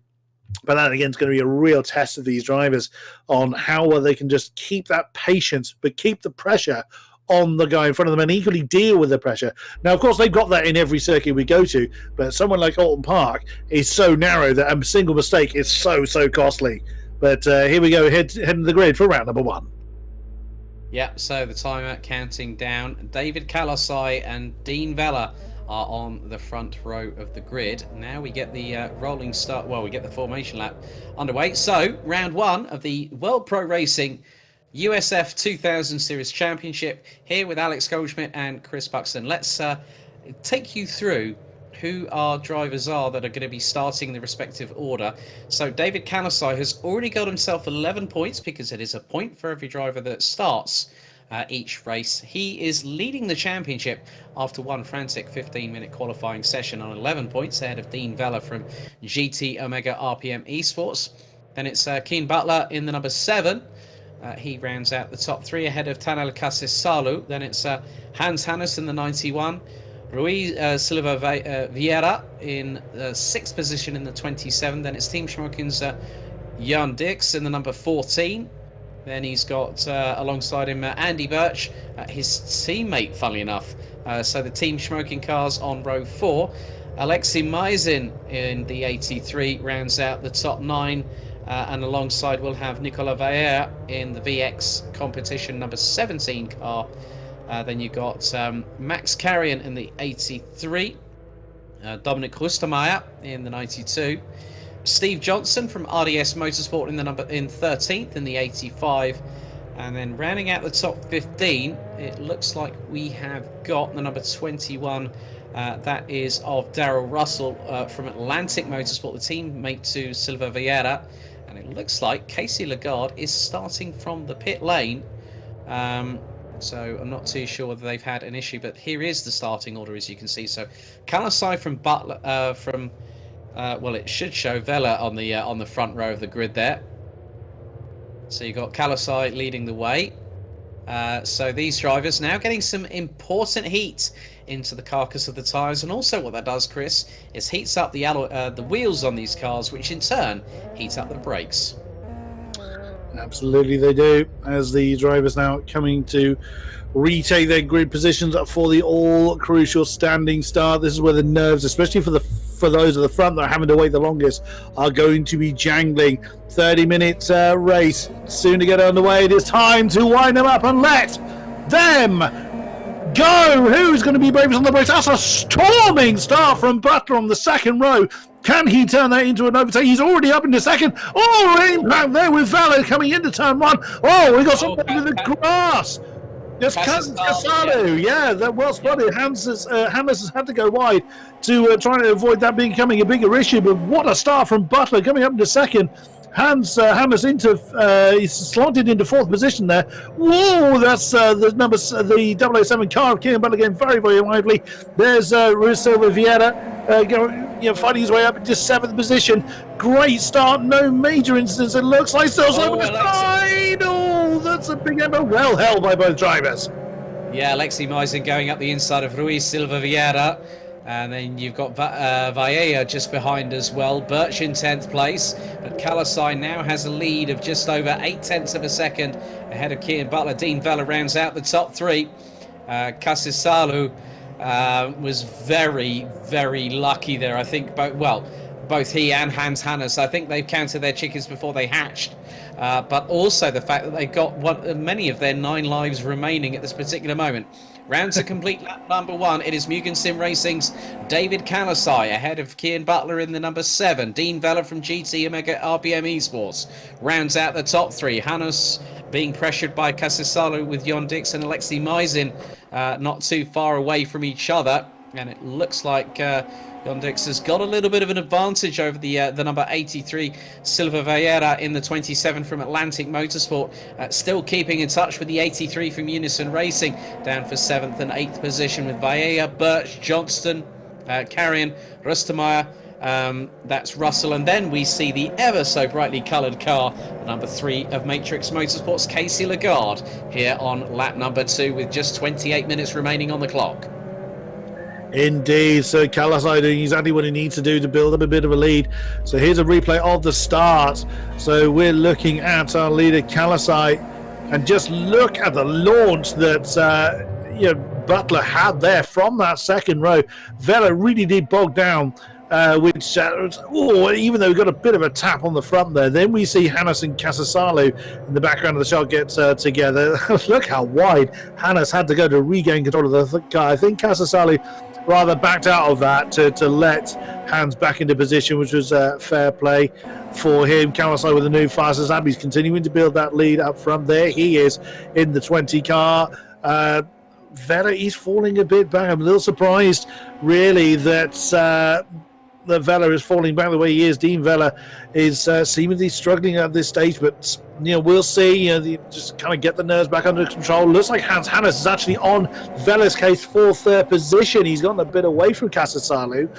But that, again, is going to be a real test of these drivers on how well they can just keep that patience, but keep the pressure on the guy in front of them and equally deal with the pressure. Now, of course, they've got that in every circuit we go to, but someone like Alton Park is so narrow that a single mistake is so costly. But here we go, heading to the grid for round number 1. Yep, so the timer counting down. David Kalasai and Dean Vella are on the front row of the grid. Now we get the rolling start. Well, we get the formation lap underway. So, round 1 of the World Pro Racing USF 2000 Series Championship, here with Alex Goldschmidt and Chris Buxton. Let's take you through who our drivers are that are going to be starting in the respective order. So David Kalasai has already got himself 11 points, because it is a point for every driver that starts each race. He is leading the championship after one frantic 15-minute qualifying session on 11 points, ahead of Dean Vella from GT Omega RPM Esports. Then it's Keen Butler in the number 7. He rounds out the top 3 ahead of Tanel Cassis-Salu. Then it's Hans Hannes in the 91. Rui Silva Vieira in the 6th position in the 27. Then it's Team Schmoken's Jan Dix in the number 14. Then he's got alongside him Andy Birch, his teammate, funnily enough. So the Team Schmoken cars on row 4. Alexei Maizin in the 83 rounds out the top 9. And alongside we'll have Nicolas Vaer in the VX competition number 17 car. Then you've got Max Carrion in the 83. Dominic Rustermeier in the 92. Steve Johnson from RDS Motorsport in 13th in the 85. And then rounding out the top 15, it looks like we have got the number 21. That is of Darrell Russell from Atlantic Motorsport, the teammate to Silva Vieira. And it looks like Casey Lagarde is starting from the pit lane. So I'm not too sure whether they've had an issue, but here is the starting order, as you can see. So Kalasai from Butler, well, it should show Vela on the front row of the grid there. So you've got Kalasai leading the way. So these drivers now getting some important heat into the carcass of the tyres, and also what that does, Chris, is heats up the wheels on these cars, which in turn heats up the brakes. Absolutely they do, as the drivers now coming to retake their grid positions for the all-crucial standing start. This is where the nerves, especially for those at the front that are having to wait the longest, are going to be jangling. 30-minute race soon to get underway. It is time to wind them up and let them go. Who's going to be bravest on the brakes? That's a storming start from Butler on the second row. Can he turn that into an overtake? He's already up into second. Oh, impact there with Valo coming into turn 1. Oh, we got something with the grass. Yes, Casalu. Yeah, that well spotted. Hannes has had to go wide to try to avoid that becoming a bigger issue. But what a start from Butler coming up into second. Hannes he's slanted into 4th position there. Whoa, that's the 007 car of King Butler getting very, very lively. There's Ruiz Silva Vieira fighting his way up into 7th position. Great start, no major incidents. It looks like still side. Oh, that's a big number. Well held by both drivers. Yeah, Alexei Maizin going up the inside of Ruiz Silva Vieira. And then you've got Vaea just behind as well. Birch in 10th place. But Kalasai now has a lead of just over 0.8 of a second ahead of Kian Butler. Dean Vella rounds out the top 3. Cassis-Salu was very, very lucky there. I think both he and Hans Hannes, I think they've counted their chickens before they hatched. But also the fact that they've got many of their 9 lives remaining at this particular moment. Round to complete lap number 1. It is Mugen Sim Racing's David Kalasai ahead of Kian Butler in the number 7. Dean Vella from GT Omega RBM Esports rounds out the top 3. Hannes being pressured by Cassis-Salu with Jon Dix and Alexei Maizin not too far away from each other. And it looks like Jon Dix has got a little bit of an advantage over the number 83 Silva Vieira in the 27 from Atlantic Motorsport. Still keeping in touch with the 83 from Unison Racing, down for 7th and 8th position with Vieira, Birch, Johnston, Carrion, Rustermeier. That's Russell, and then we see the ever so brightly coloured car, number 3 of Matrix Motorsports, Casey Lagarde, here on lap number 2 with just 28 minutes remaining on the clock. Indeed, so Kalasai doing exactly what he needs to do to build up a bit of a lead. So here's a replay of the start. So we're looking at our leader Kalasai, and just look at the launch that Butler had there from that second row. Vela really did bog down, even though we got a bit of a tap on the front there. Then we see Hannes and Cassis-Salu in the background of the shot get together. Look how wide Hannes had to go to regain control of the car. I think Cassis-Salu rather backed out of that to let Hans back into position, which was fair play for him. Kalasai with the new fastest lap. He's continuing to build that lead up front. There he is in the 20 car. Vela, he's falling a bit back. I'm a little surprised, really, that Vela is falling back the way he is. Dean Vela is seemingly struggling at this stage, but we'll see. Just kind of get the nerves back under control. Looks like Hans Hannes is actually on Vela's case for 3rd position. He's gotten a bit away from Cassis-Salu.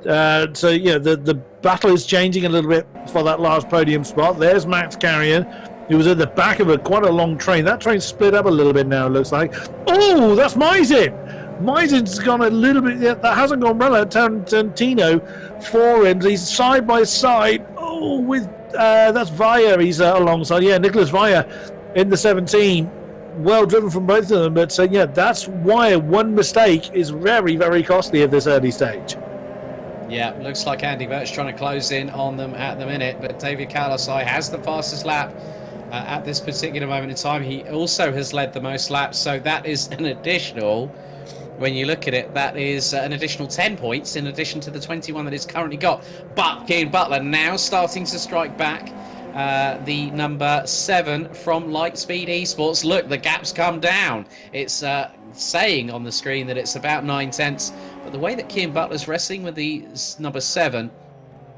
The battle is changing a little bit for that last podium spot. There's Max Carrion. He was at the back of quite a long train. That train split up a little bit now, it looks like. Oh, that's Maisin! Maisin's gone a little bit. That hasn't gone well at Tarantino for him. He's side by side. Oh, with that's Vaya. He's alongside. Yeah, Nicholas Vaya in the 17. Well driven from both of them. But yeah, that's why one mistake is very, very costly at this early stage. Yeah, looks like Andy Burt's trying to close in on them at the minute, but David Kalasai has the fastest lap at this particular moment in time. He also has led the most laps, so that is an additional, when you look at it, that is an additional 10 points in addition to the 21 that he's currently got. But Keane Butler now starting to strike back. The number 7 from Lightspeed Esports. Look, the gap's come down. It's saying on the screen that it's about 9/10, but the way that Keane Butler's wrestling with the number 7,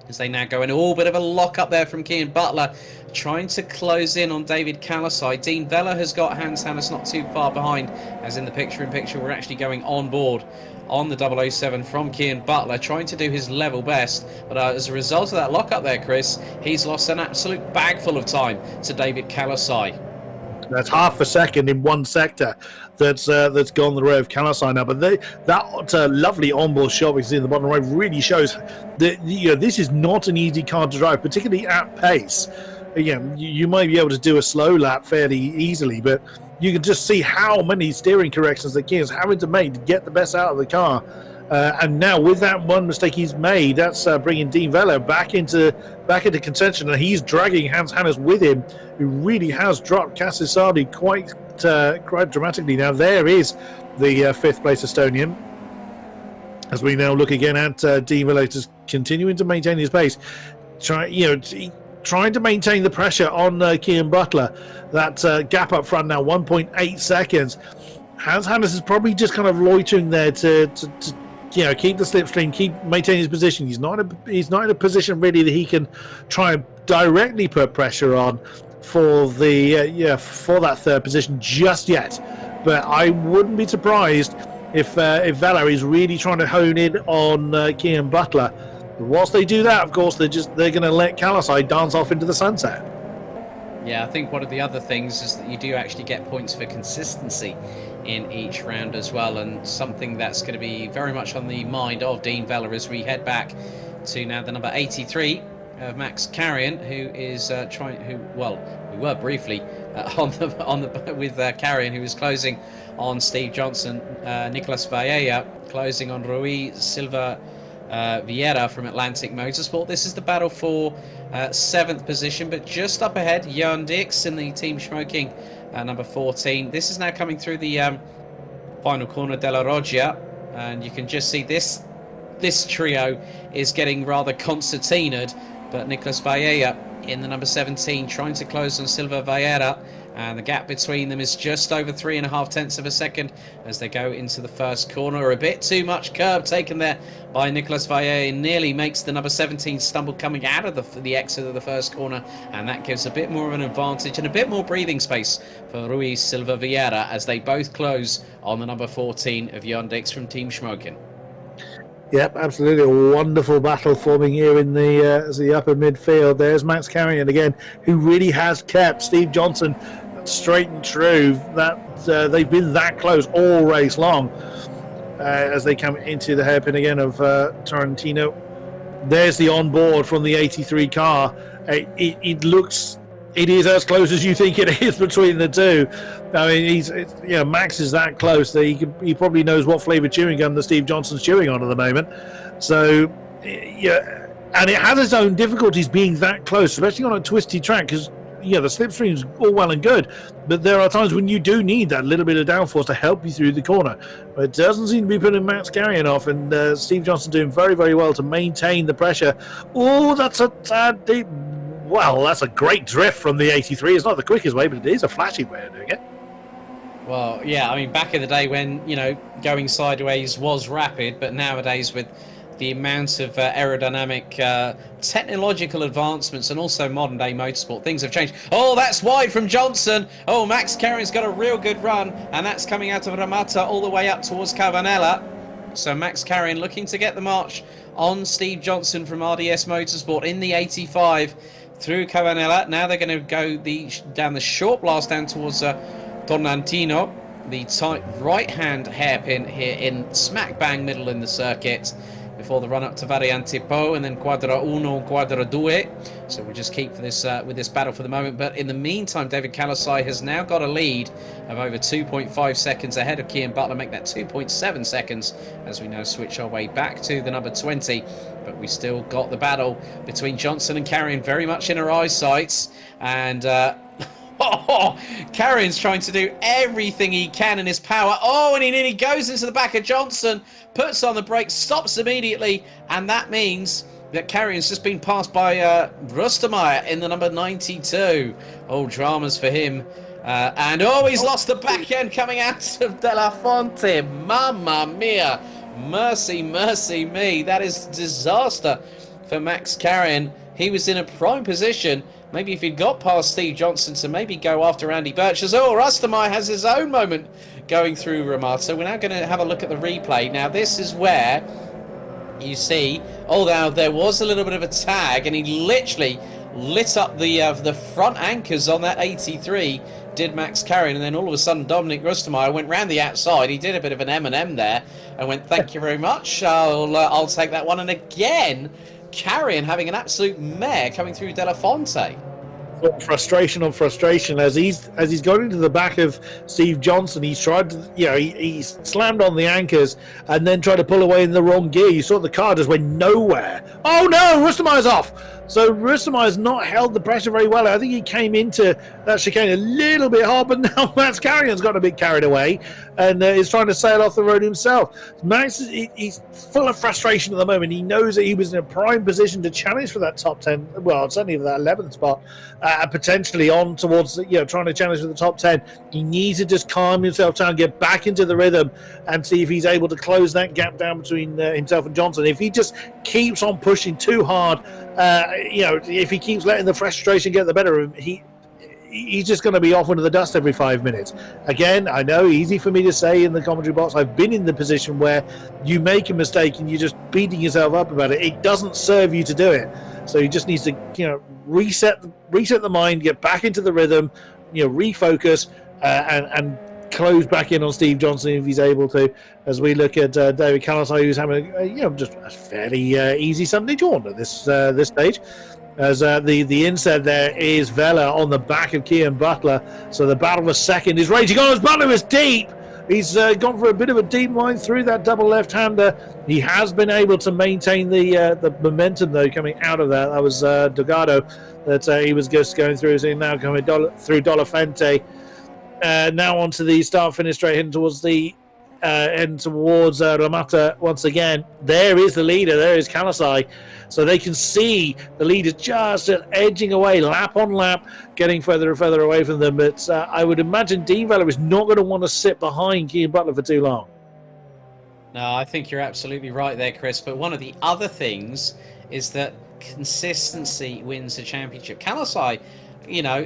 as they now go in, a bit of a lock up there from Keane Butler, trying to close in on David Kalasai. Dean Vella has got Hans Hannes not too far behind, as in the picture-in-picture we're actually going on board on the 007 from Keane Butler, trying to do his level best. But as a result of that lock up there, Chris, he's lost an absolute bag full of time to David Kalasai. That's half a second in one sector that's gone the way of Kalasai now. But that lovely onboard shot we see in the bottom right really shows that this is not an easy car to drive, particularly at pace. You might be able to do a slow lap fairly easily, but you can just see how many steering corrections that Keane's having to make to get the best out of the car. And now with that one mistake he's made, that's bringing Dean Vella back into contention, and he's dragging Hans Hannes with him, who really has dropped Cassisardi quite dramatically. Now there is the 5th place Estonian, as we now look again at Dean Vella just continuing to maintain his pace, trying to maintain the pressure on Keane Butler. That gap up front now 1.8 seconds. Hans Hannes is probably just kind of loitering there to keep the slipstream, keep maintaining his position. He's not in a position really that he can try and directly put pressure on for the for that 3rd position just yet. But I wouldn't be surprised if Vella is really trying to hone in on Keane Butler. But whilst they do that, of course, they're going to let Kalasai dance off into the sunset. Yeah, I think one of the other things is that you do actually get points for consistency in each round as well, and something that's going to be very much on the mind of Dean Vella as we head back to now the number 83 of Max Carrion, who is we were briefly with Carrion, who was closing on Steve Johnson, Nicolas Valleja closing on Rui Silva Vieira from Atlantic Motorsport. This is the battle for 7th position, but just up ahead, Jan Dix in the Team Schmoking number 14. This is now coming through the final corner della Roggia, and you can just see this trio is getting rather concertinaed, but Nicolas Valleja in the number 17 trying to close on Silva Vieira, and the gap between them is just over 3.5 tenths of a second as they go into the first corner. A bit too much curb taken there by Nicolas Valleja, nearly makes the number 17 stumble coming out of the exit of the first corner, and that gives a bit more of an advantage and a bit more breathing space for Rui Silva Vieira as they both close on the number 14 of Jan Dix from Team Schmoken. Yep, absolutely. A wonderful battle forming here in the upper midfield. There's Max Carrion again, who really has kept Steve Johnson straight and true. That they've been that close all race long as they come into the hairpin again of Tarantino. There's the onboard from the 83 car. It is as close as you think it is between the two. I mean, Max is that close that he probably knows what flavour chewing gum that Steve Johnson's chewing on at the moment. So, yeah, and it has its own difficulties being that close, especially on a twisty track, because the slipstream's all well and good, but there are times when you do need that little bit of downforce to help you through the corner. But it doesn't seem to be putting Max Carrion off, and Steve Johnson doing very, very well to maintain the pressure. Oh, that's a tad deep. Well, that's a great drift from the 83. It's not the quickest way, but it is a flashy way of doing it. Well, yeah, I mean, back in the day when, going sideways was rapid, but nowadays with the amount of aerodynamic technological advancements and also modern day motorsport, things have changed. Oh, that's wide from Johnson. Oh, Max Carrion's got a real good run, and that's coming out of Ramata all the way up towards Cavanella. So Max Carrion looking to get the march on Steve Johnson from RDS Motorsport in the 85. through Cavanella. Now they're going to go down the short blast down towards Tornantino. The tight right-hand hairpin here in smack bang middle in the circuit before the run-up to Variante Po and then Quadra Uno, Quadra Due. So we'll just keep for this with this battle for the moment. But in the meantime, David Kalasai has now got a lead of over 2.5 seconds ahead of Kian Butler, make that 2.7 seconds as we now switch our way back to the number 20. But we still got the battle between Johnson and Carrion very much in our eyesights. And Carrion's trying to do everything he can in his power. Oh, and he nearly goes into the back of Johnson, puts on the brakes, stops immediately, and that means that Carrion's just been passed by Rustemeyer in the number 92. Oh, dramas for him. And he's lost the back end coming out of De La Fonte. Mamma mia. Mercy, mercy me. That is disaster for Max Carrion. He was in a prime position. Maybe if he'd got past Steve Johnson to maybe go after Andy Birches. Oh, Rustemeyer has his own moment going through Ramato. We're now going to have a look at the replay. Now, this is where you see, now there was a little bit of a tag, and he literally lit up the front anchors on that 83, did Max Carrion, and then all of a sudden Dominic Rustemeyer went round the outside. He did a bit of an M&M there and went, thank you very much, I'll take that one. And again, Carrion having an absolute mare coming through De La Fonte. Frustration on frustration as he's gone into the back of Steve Johnson. He's tried to, he slammed on the anchors and then tried to pull away in the wrong gear. You saw the car just went nowhere. Oh no, Rustemeyer's off. So Rustemeyer's not held the pressure very well. I think he came into that chicane a little bit hard, but now Max Carrion's got a bit carried away and is trying to sail off the road himself. Max, he's full of frustration at the moment. He knows that he was in a prime position to challenge for that top 10, well, certainly for that 11th spot, potentially on towards, trying to challenge for the top 10. He needs to just calm himself down, get back into the rhythm and see if he's able to close that gap down between himself and Johnson. If he just keeps on pushing too hard, if he keeps letting the frustration get the better of him, he's just going to be off into the dust every 5 minutes. Again, I know, easy for me to say in the commentary box, I've been in the position where you make a mistake and you're just beating yourself up about it. It doesn't serve you to do it. So he just needs to, reset the mind, get back into the rhythm, refocus, and close back in on Steve Johnson if he's able to. As we look at David Kalasai, who's having just a fairly easy Sunday jaunt at this stage. As the inset there is Vela on the back of Kian Butler. So the battle for second is raging on as Butler is deep. He's gone for a bit of a deep line through that double left-hander. He has been able to maintain the momentum, though, coming out of that. That was Delgado that he was just going through. So now coming through Dolafente. Now onto the start-finish straight, heading towards Ramata once again. There is the leader. There is Kalasai. So they can see the leader just edging away, lap on lap, getting further and further away from them. But I would imagine Dean Vella is not going to want to sit behind Kian Butler for too long. No, I think you're absolutely right there, Chris. But one of the other things is that consistency wins the championship. Kalasai,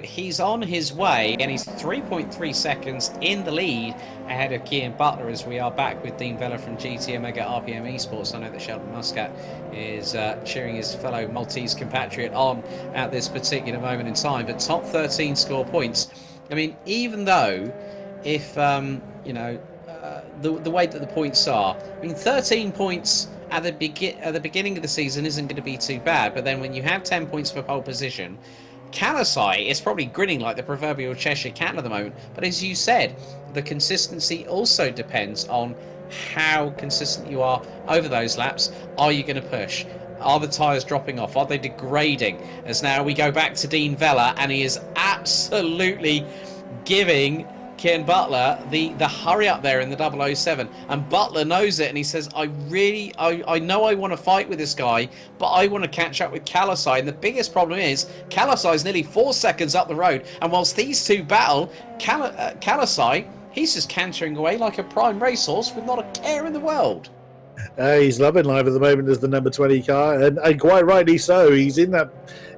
he's on his way, and he's 3.3 seconds in the lead ahead of Kian Butler as we are back with Dean Vella from GT Omega RPM Esports. I know that Sheldon Muscat is cheering his fellow Maltese compatriot on at this particular moment in time, but top 13 score points. I mean, even though if, the way that the points are, 13 points at the beginning of the season isn't going to be too bad, but then when you have 10 points for pole position, Kalasai is probably grinning like the proverbial Cheshire cat at the moment. But as you said, the consistency also depends on how consistent you are over those laps. Are you going to push? Are the tyres dropping off? Are they degrading? As now we go back to Dean Vella, and he is absolutely giving Kian Butler the hurry up there in the 007, and Butler knows it, and he says, I know I want to fight with this guy, but I want to catch up with Kalasai. And the biggest problem is Kalasai is nearly 4 seconds up the road, and whilst these two battle, Kalasai, he's just cantering away like a prime racehorse with not a care in the world. He's loving life at the moment as the number 20 car, and quite rightly so. He's in that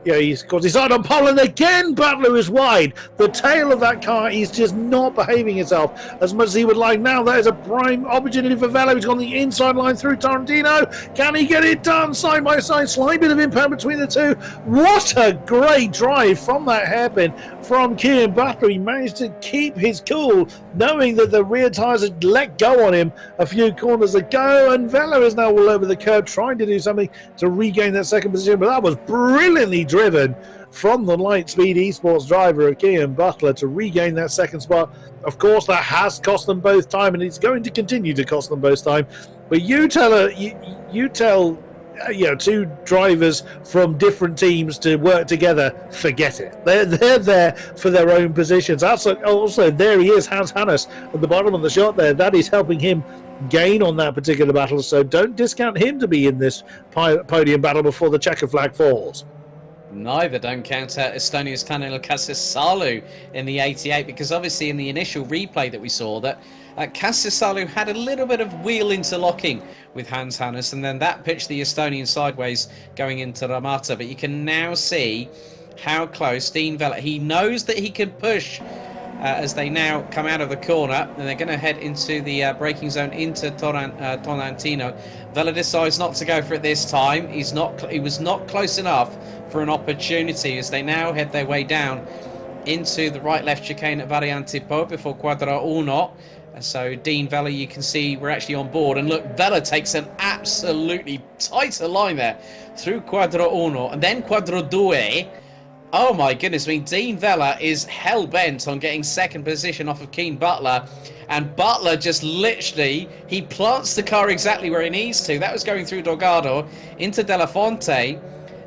Yeah, he's out on pole, and again Butler is wide. The tail of that car is just not behaving itself as much as he would like. Now that is a prime opportunity for Velo. He's gone the inside line through Tarantino. Can he get it done side by side? Slight bit of impact between the two. What a great drive from that hairpin from Kian Butler. He managed to keep his cool, knowing that the rear tyres had let go on him a few corners ago, and Velo is now all over the curb trying to do something to regain that second position, but that was brilliantly driven from the Lightspeed Esports driver of Kian Butler to regain that second spot. Of course, that has cost them both time, and it's going to continue to cost them both time. But you tell two drivers from different teams to work together, forget it. They're there for their own positions. Also, there he is, Hans Hannes, at the bottom of the shot there. That is helping him gain on that particular battle, so don't discount him to be in this podium battle before the checker flag falls. Neither don't count out Estonia's Tanel Kassasalu in the 88, because obviously in the initial replay that we saw that Kassasalu had a little bit of wheel interlocking with Hans Hannes, and then that pitched the Estonian sideways going into Ramata. But you can now see how close Dean Vela, he knows that he can push as they now come out of the corner, and they're going to head into the braking zone into Tonantino. Vela decides not to go for it this time. He was not close enough for an opportunity as they now head their way down into the right-left chicane at Variante Po before Quadra Uno. So Dean Vela, you can see we're actually on board, and look, Vela takes an absolutely tighter line there through Quadra Uno and then Quadra Due. Oh my goodness, I mean, Dean Vela is hell-bent on getting second position off of Kian Butler, and Butler just literally, he plants the car exactly where he needs to. That was going through Delgado into De La Fonte.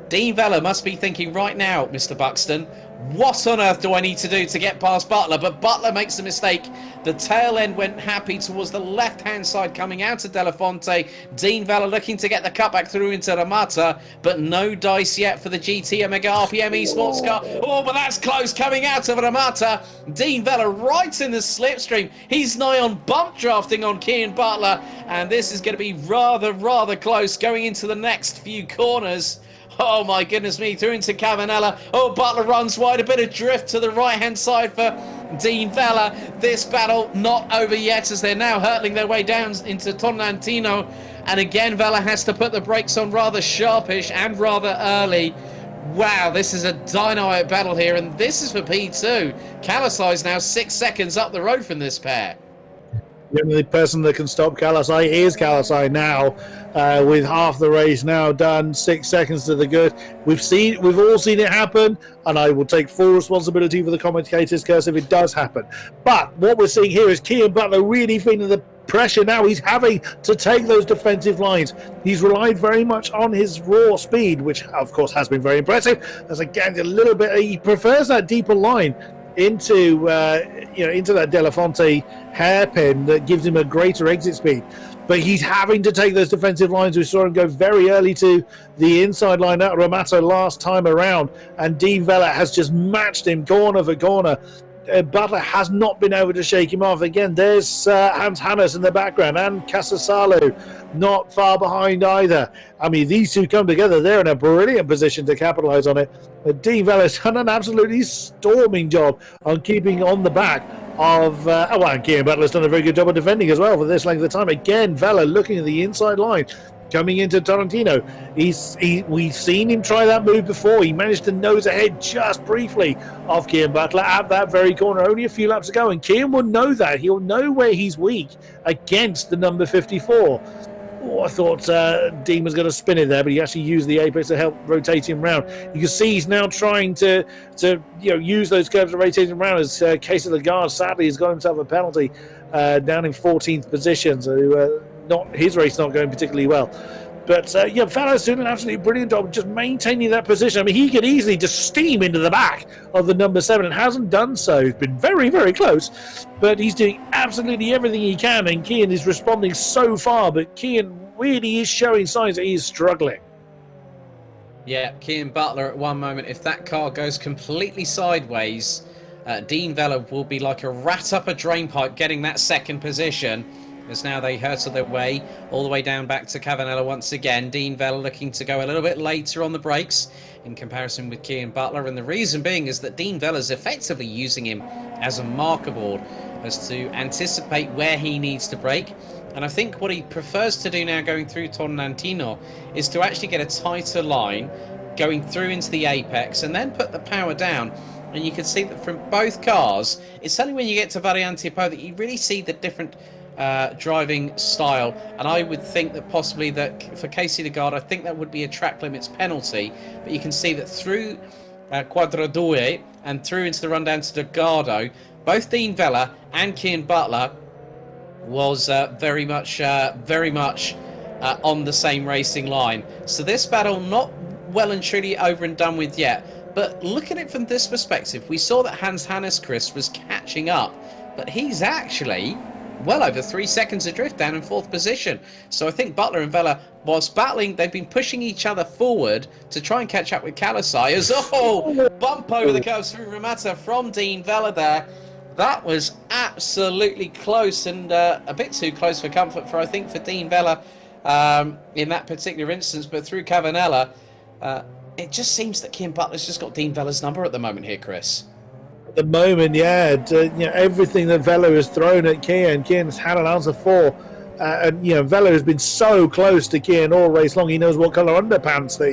Dean Vela must be thinking right now, Mr. Buxton, what on earth do I need to do to get past Butler? But Butler makes a mistake. The tail end went happy towards the left-hand side coming out of De La Fonte. Dean Vela looking to get the cutback through into Ramata, but no dice yet for the GT Omega RPM eSports car. Oh, but that's close coming out of Ramata. Dean Vela right in the slipstream. He's nigh on bump drafting on Kian Butler, and this is going to be rather close going into the next few corners. Oh my goodness me, through into Cavanella. Oh, Butler runs wide, a bit of drift to the right-hand side for Dean Vela. This battle not over yet as they're now hurtling their way down into Tonantino. And again, Vela has to put the brakes on rather sharpish and rather early. Wow, this is a dynamite battle here, and this is for P2. Kalasai is now 6 seconds up the road from this pair. The only person that can stop Kalasai is Kalasai now, with half the race now done, 6 seconds to the good. We've all seen it happen, and I will take full responsibility for the commentator's curse if it does happen. But what we're seeing here is Kian Butler really feeling the pressure now. He's having to take those defensive lines. He's relied very much on his raw speed, which of course has been very impressive. As again, a little bit, he prefers that deeper line into that De La Fonte hairpin that gives him a greater exit speed. But he's having to take those defensive lines. We saw him go very early to the inside line at Ramata last time around, and Dean Vela has just matched him corner for corner. Butler has not been able to shake him off. Again, there's Hans Hannes in the background, and Kassasalu not far behind either. I mean, these two come together, they're in a brilliant position to capitalise on it. But Dean Vella's done an absolutely storming job on keeping on the back of... and Kian Butler's done a very good job of defending as well for this length of time. Again, Vela looking at the inside line, coming into Tarantino. We've seen him try that move before. He managed to nose ahead just briefly of Kian Butler at that very corner only a few laps ago, and Kian will know that. He'll know where he's weak against the number 54. Oh, I thought Dean was going to spin it there, but he actually used the apex to help rotate him round. You can see he's now trying to use those curves to rotate him around. As Case of the Guard sadly has got himself a penalty down in 14th position, so his race not going particularly well. But Vela's doing an absolutely brilliant job just maintaining that position. I mean, he could easily just steam into the back of the number 7 and hasn't done so. He's been very close, but he's doing absolutely everything he can, and Kian is responding so far, but Kian really is showing signs that he is struggling. Yeah, Kian Butler at one moment, if that car goes completely sideways, Dean Vela will be like a rat up a drain pipe getting that second position. as now they hurtle their way all the way down back to Cavanella once again. Dean Vella looking to go a little bit later on the brakes in comparison with Cian Butler, and the reason being is that Dean Vella's effectively using him as a marker board as to anticipate where he needs to brake. And I think what he prefers to do now going through Tonnantino is to actually get a tighter line going through into the apex and then put the power down. And you can see that from both cars, it's only when you get to Variante Po that you really see the different driving style. And I would think that possibly that for Casey Lagarde, I think that would be a track limits penalty. But you can see that through Quadradue and through into the run down to Delgado, both Dean Vella and Cian Butler was very much on the same racing line. So this battle not well and truly over and done with yet. But look at it from this perspective. We saw that Hans Hannes Chris was catching up, but he's actually well over 3 seconds adrift down in 4th position. So I think Butler and Vella, whilst battling, they've been pushing each other forward to try and catch up with Kalasai. As bump over the curves through Ramata from Dean Vella there. That was absolutely close, and a bit too close for comfort for, I think, for Dean Vella in that particular instance. But through Cavanella, it just seems that Cian Butler's just got Dean Vella's number at the moment here, Chris. At the moment, yeah, everything that Vella has thrown at Cian's had an answer for. And Vella has been so close to Cian all race long. He knows what colour underpants that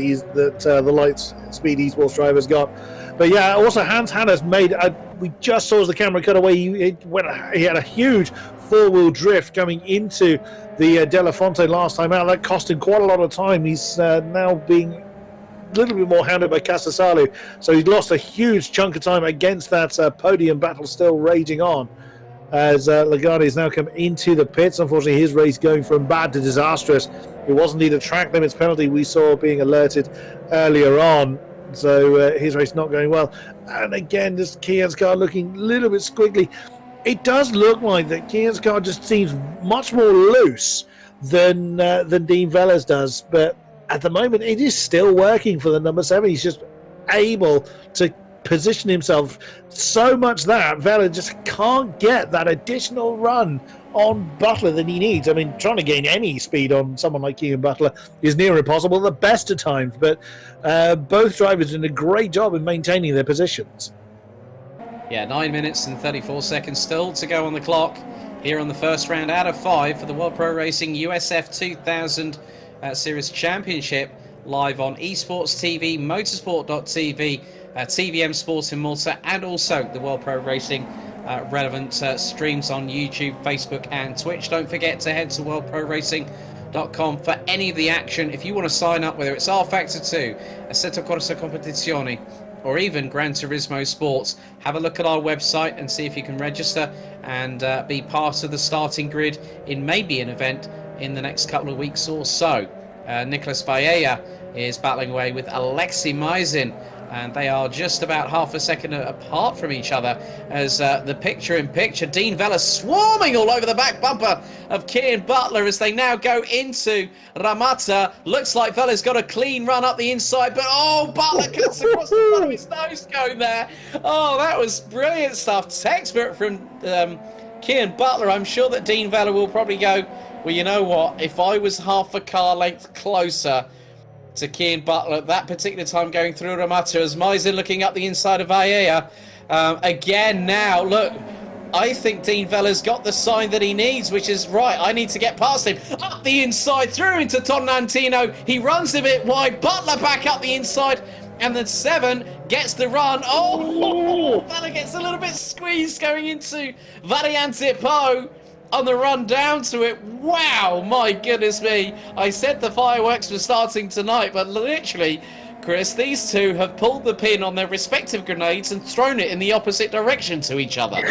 the Light Speed Esports driver's got. But yeah, also Hans Hannes made. We just saw as the camera cut away. He had a huge 4-wheel drift coming into the Della Fonte last time out. That cost him quite a lot of time. He's now being a little bit more hounded by Casasalu, so he's lost a huge chunk of time against that podium battle still raging on. As Lagarde has now come into the pits. Unfortunately, his race going from bad to disastrous. It was indeed a track limits penalty we saw being alerted earlier on. So his race not going well. And again, this Cian's car looking a little bit squiggly. It does look like that Cian's car just seems much more loose than Dean Vella's does. But at the moment, it is still working for the number 7. He's just able to position himself so much that Vella just can't get that additional run on Butler that he needs. I mean, trying to gain any speed on someone like Cian Butler is near impossible at the best of times, but both drivers did a great job in maintaining their positions. Yeah, 9 minutes and 34 seconds still to go on the clock here on the first round out of 5 for the World Pro Racing USF 2000 Series Championship, live on eSports TV, motorsport.tv, TVM Sports in Malta, and also the World Pro Racing relevant streams on YouTube, Facebook and Twitch. Don't forget to head to worldproracing.com for any of the action. If you want to sign up, whether it's R Factor 2, Assetto Corsa Competizione, or even Gran Turismo Sports, have a look at our website and see if you can register and be part of the starting grid in maybe an event in the next couple of weeks or so. Nicolas Valleja is battling away with Alexei Maizin, and they are just about half a second apart from each other as the picture-in-picture, Dean Vella swarming all over the back bumper of Cian Butler as they now go into Ramata. Looks like Vella's got a clean run up the inside, but Butler cuts across the front of his nose cone there. That was brilliant stuff. Textbook from Cian Butler. I'm sure that Dean Vella will probably go, well, you know what, if I was half a car length closer to Cian Butler at that particular time going through Ramata, as Maizin looking up the inside of Valleja. Again now, look, I think Dean Vella's got the sign that he needs, which is, right, I need to get past him. Up the inside, through into Tonnantino. He runs a bit wide, Butler back up the inside, and then 7 gets the run. Vella gets a little bit squeezed going into Variante Po on the run down to it. Wow, my goodness me. I said the fireworks were starting tonight, but literally, Chris, these two have pulled the pin on their respective grenades and thrown it in the opposite direction to each other.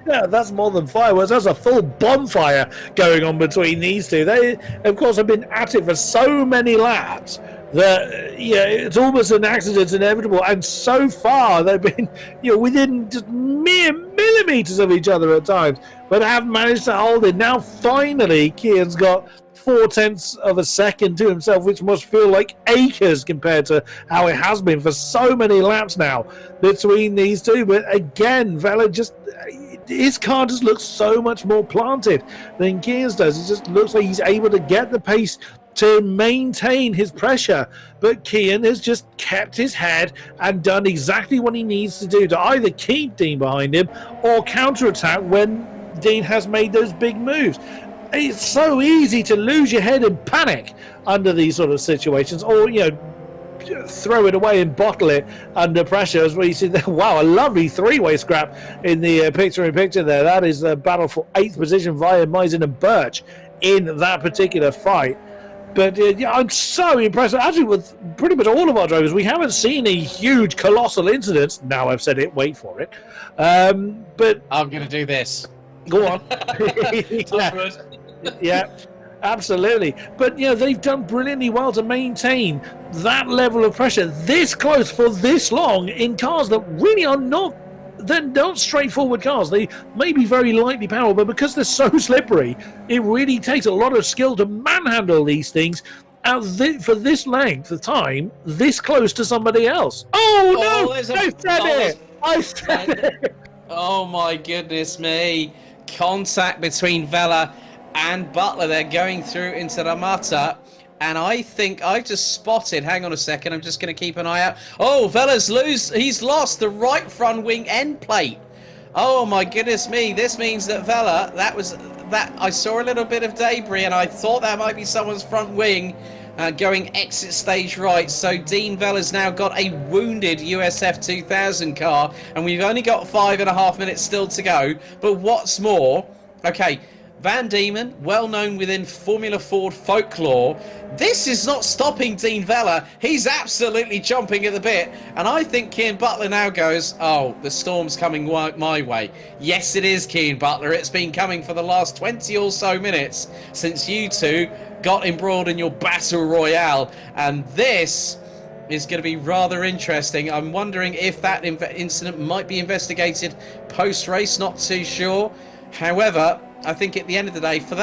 That's more than fireworks. That's a full bonfire going on between these two. They, of course, have been at it for so many laps that it's almost an accident inevitable, and so far they've been within just mere millimeters of each other at times, but have managed to hold it. Now finally Cian's got 0.4 of a second to himself, which must feel like acres compared to how it has been for so many laps now between these two. But again, Vella just his car just looks so much more planted than Kian's does. It just looks like he's able to get the pace to maintain his pressure, but Kian has just kept his head and done exactly what he needs to do to either keep Dean behind him or counterattack when Dean has made those big moves. It's so easy to lose your head and panic under these sort of situations, or throw it away and bottle it under pressure. As we see there, wow, a lovely three-way scrap in the picture-in-picture there. That is a battle for 8th position via Meisen and Birch in that particular fight. But I'm so impressed. Actually, with pretty much all of our drivers, we haven't seen a huge, colossal incident. Now I've said it, wait for it. But I'm going to do this. Go on. Yeah, absolutely. But they've done brilliantly well to maintain that level of pressure this close for this long in cars that really are not. They're not straightforward cars. They may be very lightly powered, but because they're so slippery, it really takes a lot of skill to manhandle these things for this length of time, this close to somebody else. Oh no! I said it! Oh my goodness me. Contact between Vela and Butler. They're going through into the Mata. And I think I just spotted, hang on a second, I'm just going to keep an eye out. Oh, Vela's he's lost the right front wing end plate. Oh my goodness me, this means that Vela, I saw a little bit of debris and I thought that might be someone's front wing going exit stage right. So Dean Vela's now got a wounded USF 2000 car and we've only got 5.5 minutes still to go. But what's more, okay, Van Diemen, well known within Formula Ford folklore, this is not stopping Dean Vela. He's absolutely chomping at the bit. And I think Kian Butler now goes, oh, the storm's coming my way. Yes, it is, Kian Butler. It's been coming for the last 20 or so minutes since you two got embroiled in your battle royale. And this is going to be rather interesting. I'm wondering if that incident might be investigated post-race. Not too sure. However, I think at the end of the day, for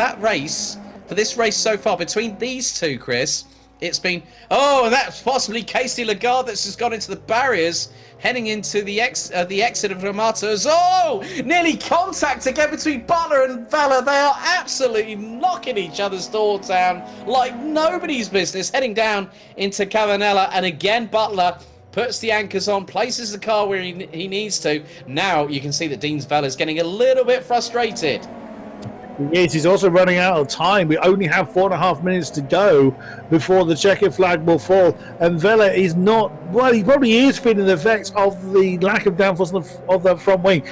this race so far, between these two, Chris, it's been, and that's possibly Casey Lagarde that's just gone into the barriers, heading into the exit of Ramatas. Oh, nearly contact again between Butler and Vela. They are absolutely knocking each other's doors down like nobody's business, heading down into Cavanella. And again, Butler puts the anchors on, places the car where he needs to. Now you can see that Dean Vela is getting a little bit frustrated. Yes, he's also running out of time. We only have 4.5 minutes to go before the checkered flag will fall. And Vela is not, well, he probably is feeling the effects of the lack of downforce of the front wing.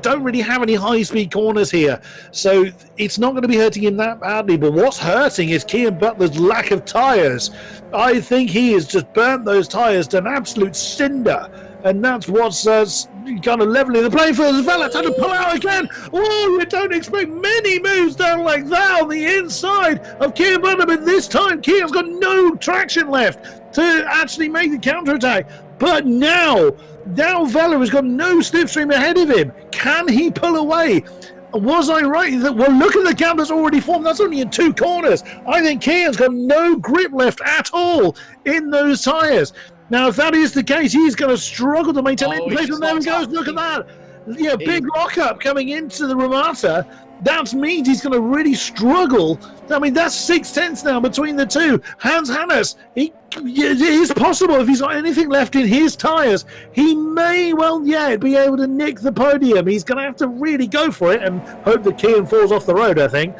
Don't really have any high-speed corners here. So it's not going to be hurting him that badly. But what's hurting is Kian Butler's lack of tyres. I think he has just burnt those tyres to an absolute cinder. And that's what's kind of leveling the playing field. Vela had to pull out again. Oh, you don't expect many moves down like that on the inside of Kian Butler, but this time Kian's got no traction left to actually make the counterattack. But now Vela has got no slipstream ahead of him. Can he pull away? Was I right? Well, look at the gap that's already formed. That's only in 2 corners. I think Kian's got no grip left at all in those tyres. Now, if that is the case, he's going to struggle to maintain it in place. And there he goes. Look at that. Yeah, big lockup coming into the Ramata. That means he's going to really struggle. I mean, that's 6/10 now between the two. Hans Hannes, it is possible if he's got anything left in his tyres, he may well yet be able to nick the podium. He's going to have to really go for it and hope that Kian falls off the road, I think.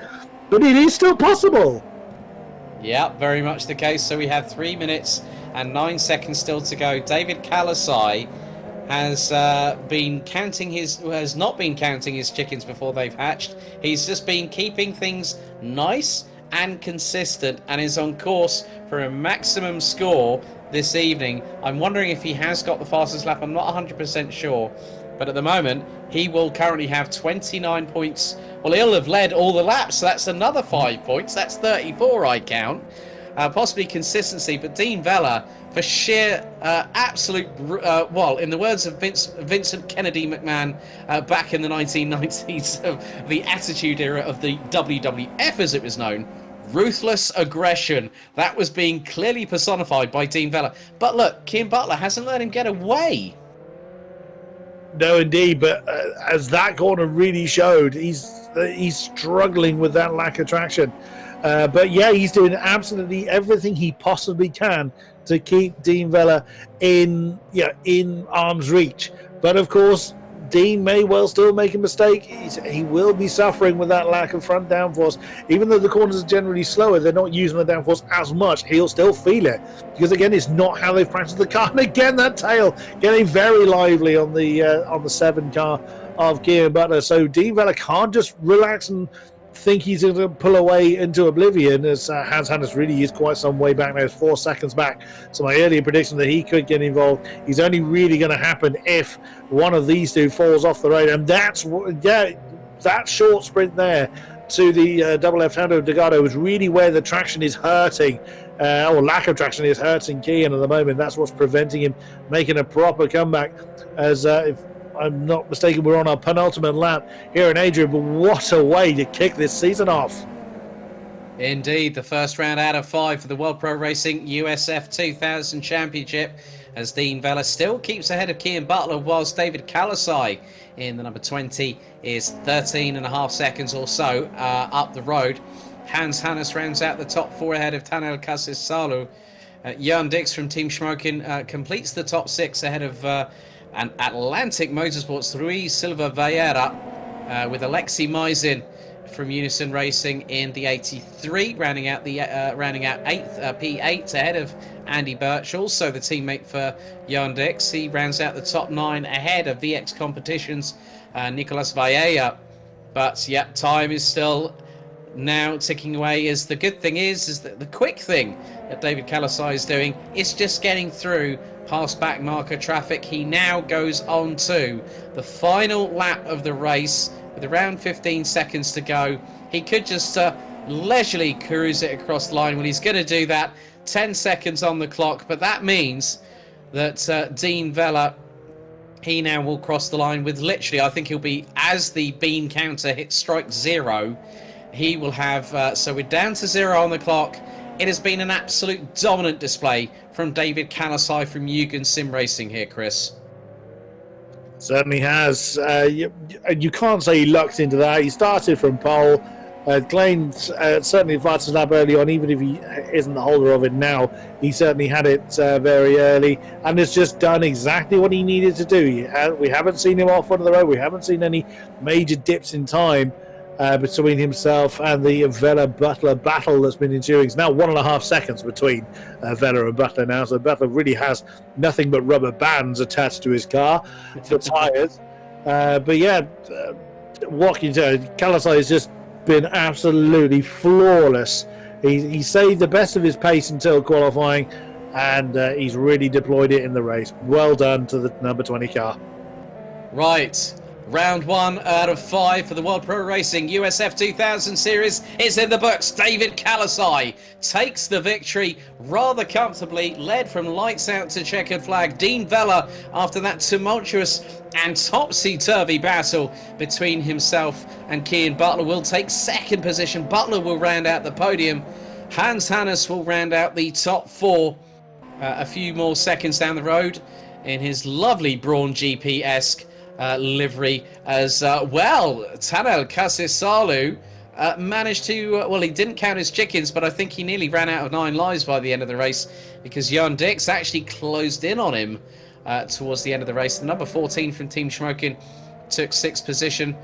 But it is still possible. Yeah, very much the case. So we have 3 minutes and 9 seconds still to go. David Kalasai has not been counting his chickens before they've hatched. He's just been keeping things nice and consistent and is on course for a maximum score this evening. I'm wondering if he has got the fastest lap. I'm not 100% sure. But at the moment, he will currently have 29 points. Well, he'll have led all the laps, so that's another 5 points. That's 34, I count. Possibly consistency, but Dean Vela, for sheer absolute, in the words of Vincent Kennedy McMahon back in the 1990s, of the Attitude Era of the WWF as it was known, ruthless aggression. That was being clearly personified by Dean Vela. But look, Kian Butler hasn't let him get away. No, indeed. But as that corner really showed, he's struggling with that lack of traction. But yeah, he's doing absolutely everything he possibly can to keep Dean Vella in arm's reach. But of course, Dean may well still make a mistake. He will be suffering with that lack of front downforce. Even though the corners are generally slower, they're not using the downforce as much. He'll still feel it because, again, it's not how they've practiced the car. And again, that tail getting very lively on the 7 car of Kean Butler. So Dean Vella can't just relax and think he's going to pull away into oblivion, as Hans Hannes really is quite some way back now, 4 seconds back. So my earlier prediction that he could get involved is only really going to happen if one of these two falls off the road, and that short sprint there to the double left-hander of Delgado was really where the traction is hurting, or lack of traction is hurting Kean at the moment. That's what's preventing him making a proper comeback, as if I'm not mistaken, we're on our penultimate lap here in Adria, but what a way to kick this season off. Indeed, the first round out of 5 for the World Pro Racing USF 2000 Championship, as Dean Vella still keeps ahead of Kean Butler, whilst David Kalasai in the number 20 is 13.5 seconds or so up the road. Hans Hannes rounds out the top 4 ahead of Tanel Kassis-Salu. Jan Dix from Team Schmoken completes the top 6 ahead of and Atlantic Motorsports' Ruiz Silva Vieira, with Alexi Maisin from Unison Racing in the 83, rounding out 8th, P8 ahead of Andy Birch, also the teammate for Jan Dix. He rounds out the top 9 ahead of VX Competitions, Nicolas Vieira. But yeah, time is still now ticking away. As the good thing is that the quick thing that David Kalasai is doing is just getting through past back marker traffic. He now goes on to the final lap of the race with around 15 seconds to go. He could just leisurely cruise it across the line. Well, he's going to do that. 10 seconds on the clock, but that means that Dean Vella, he now will cross the line with literally, I think he'll be, as the bean counter hits strike 0, he will have, so we're down to 0 on the clock. It has been an absolute dominant display from David Kalasai from Mugen Sim Racing here, Chris. Certainly has. You can't say he lucked into that. He started from pole. Glenn certainly advanced his lap early on, even if he isn't the holder of it now. He certainly had it very early, and has just done exactly what he needed to do. We haven't seen him off onto the road. We haven't seen any major dips in time between himself and the Vella-Butler battle that's been ensuing. It's now 1.5 seconds between Vella and Butler now, so Butler really has nothing but rubber bands attached to his car for tyres. But yeah, walking to Kalasai has just been absolutely flawless. He saved the best of his pace until qualifying, and he's really deployed it in the race. Well done to the number 20 car. Right. Round 1 out of 5 for the World Pro Racing USF 2000 Series is in the books. David Kalasai takes the victory rather comfortably, led from lights out to checkered flag. Dean Vella, after that tumultuous and topsy-turvy battle between himself and Kean Butler, will take 2nd position. Butler will round out the podium. Hans Hannes will round out the top 4 a few more seconds down the road in his lovely Braun GP-esque livery as well. Tanel Kassis-Salu managed to, well, he didn't count his chickens, but I think he nearly ran out of 9 lives by the end of the race, because Jan Dix actually closed in on him towards the end of the race. The number 14 from Team Schmoken took 6th position.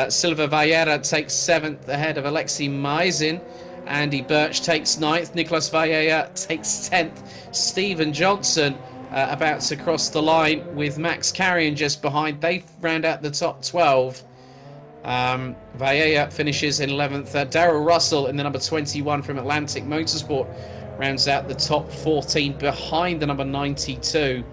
Silva Vieira takes 7th ahead of Alexi Maisin. Andy Birch takes 9th. Nicolas Vieira takes 10th. Stephen Johnson about to cross the line with Max Carrion just behind. They round out the top 12. Vieira finishes in 11th. Darryl Russell in the number 21 from Atlantic Motorsport rounds out the top 14 behind the number 92.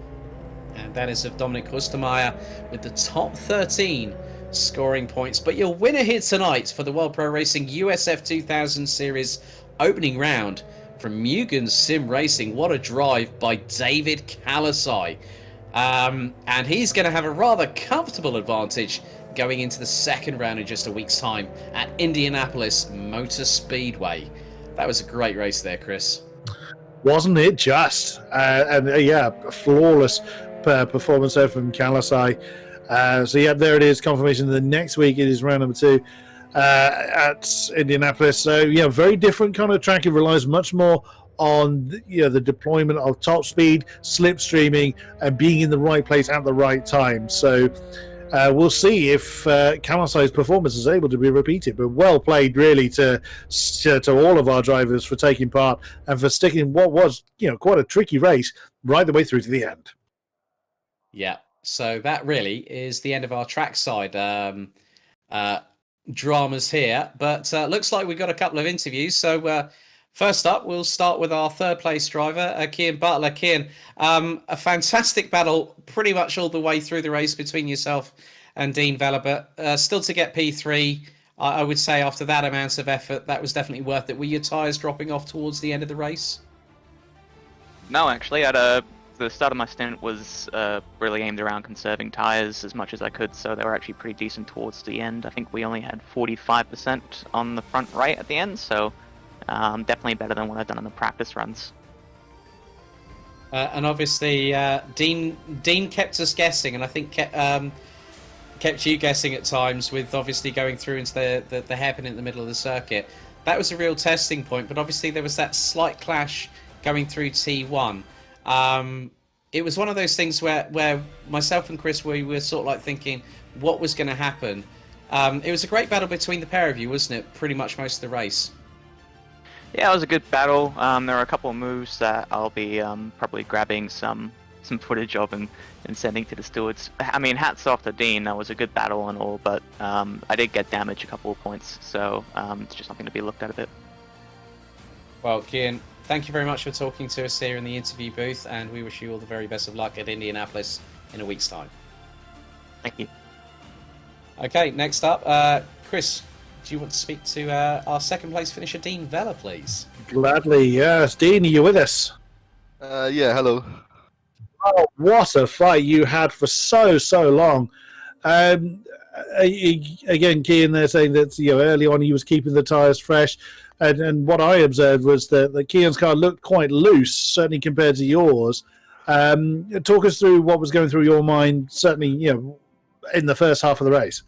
And that is of Dominic Ostermeyer with the top 13 scoring points. But your winner here tonight for the World Pro Racing USF 2000 Series opening round from Mugen Sim Racing. What a drive by David Kalasai. And he's going to have a rather comfortable advantage going into the 2nd round in just a week's time at Indianapolis Motor Speedway. That was a great race there, Chris. Wasn't it just? Yeah, a flawless performance there from Kalasai. So yeah, there it is. Confirmation that next week it is round number 2 at Indianapolis. So yeah, very different kind of track. It relies much more on the deployment of top speed, slipstreaming, and being in the right place at the right time. So we'll see if Kalasai's performance is able to be repeated. But well played, really, to all of our drivers for taking part and for sticking what was quite a tricky race right the way through to the end. Yeah. So that really is the end of our trackside dramas here. But looks like we've got a couple of interviews. So first up, we'll start with our third place driver, Kian Butler. Kian, a fantastic battle pretty much all the way through the race between yourself and Dean Vella, but still to get P3, I would say after that amount of effort, that was definitely worth it. Were your tyres dropping off towards the end of the race? No, actually, the start of my stint was really aimed around conserving tyres as much as I could, so they were actually pretty decent towards the end. I think we only had 45% on the front right at the end, so definitely better than what I've done in the practice runs. And obviously, Dean kept us guessing, and I think kept you guessing at times with obviously going through into the hairpin in the middle of the circuit. That was a real testing point, but obviously there was that slight clash going through T1. It was one of those things where myself and Chris, we were sort of like thinking what was going to happen. It was a great battle between the pair of you, wasn't it? Pretty much most of the race. Yeah, it was a good battle. There are a couple of moves that I'll be probably grabbing some footage of and sending to the stewards. I mean, hats off to Dean. That was a good battle and all, but I did get damaged a couple of points, so it's just something to be looked at a bit. Well, Kian, thank you very much for talking to us here in the interview booth, and we wish you all the very best of luck at Indianapolis in a week's time. Thank you. Okay, next up, Chris, do you want to speak to our second place finisher, Dean Vella, please? Gladly, yes. Dean, are you with us? Yeah, hello. Oh, what a fight you had for so long. Again, Kian, they're saying that early on he was keeping the tyres fresh. And what I observed was that Kian's car looked quite loose, certainly compared to yours. Talk us through what was going through your mind, certainly, in the first half of the race.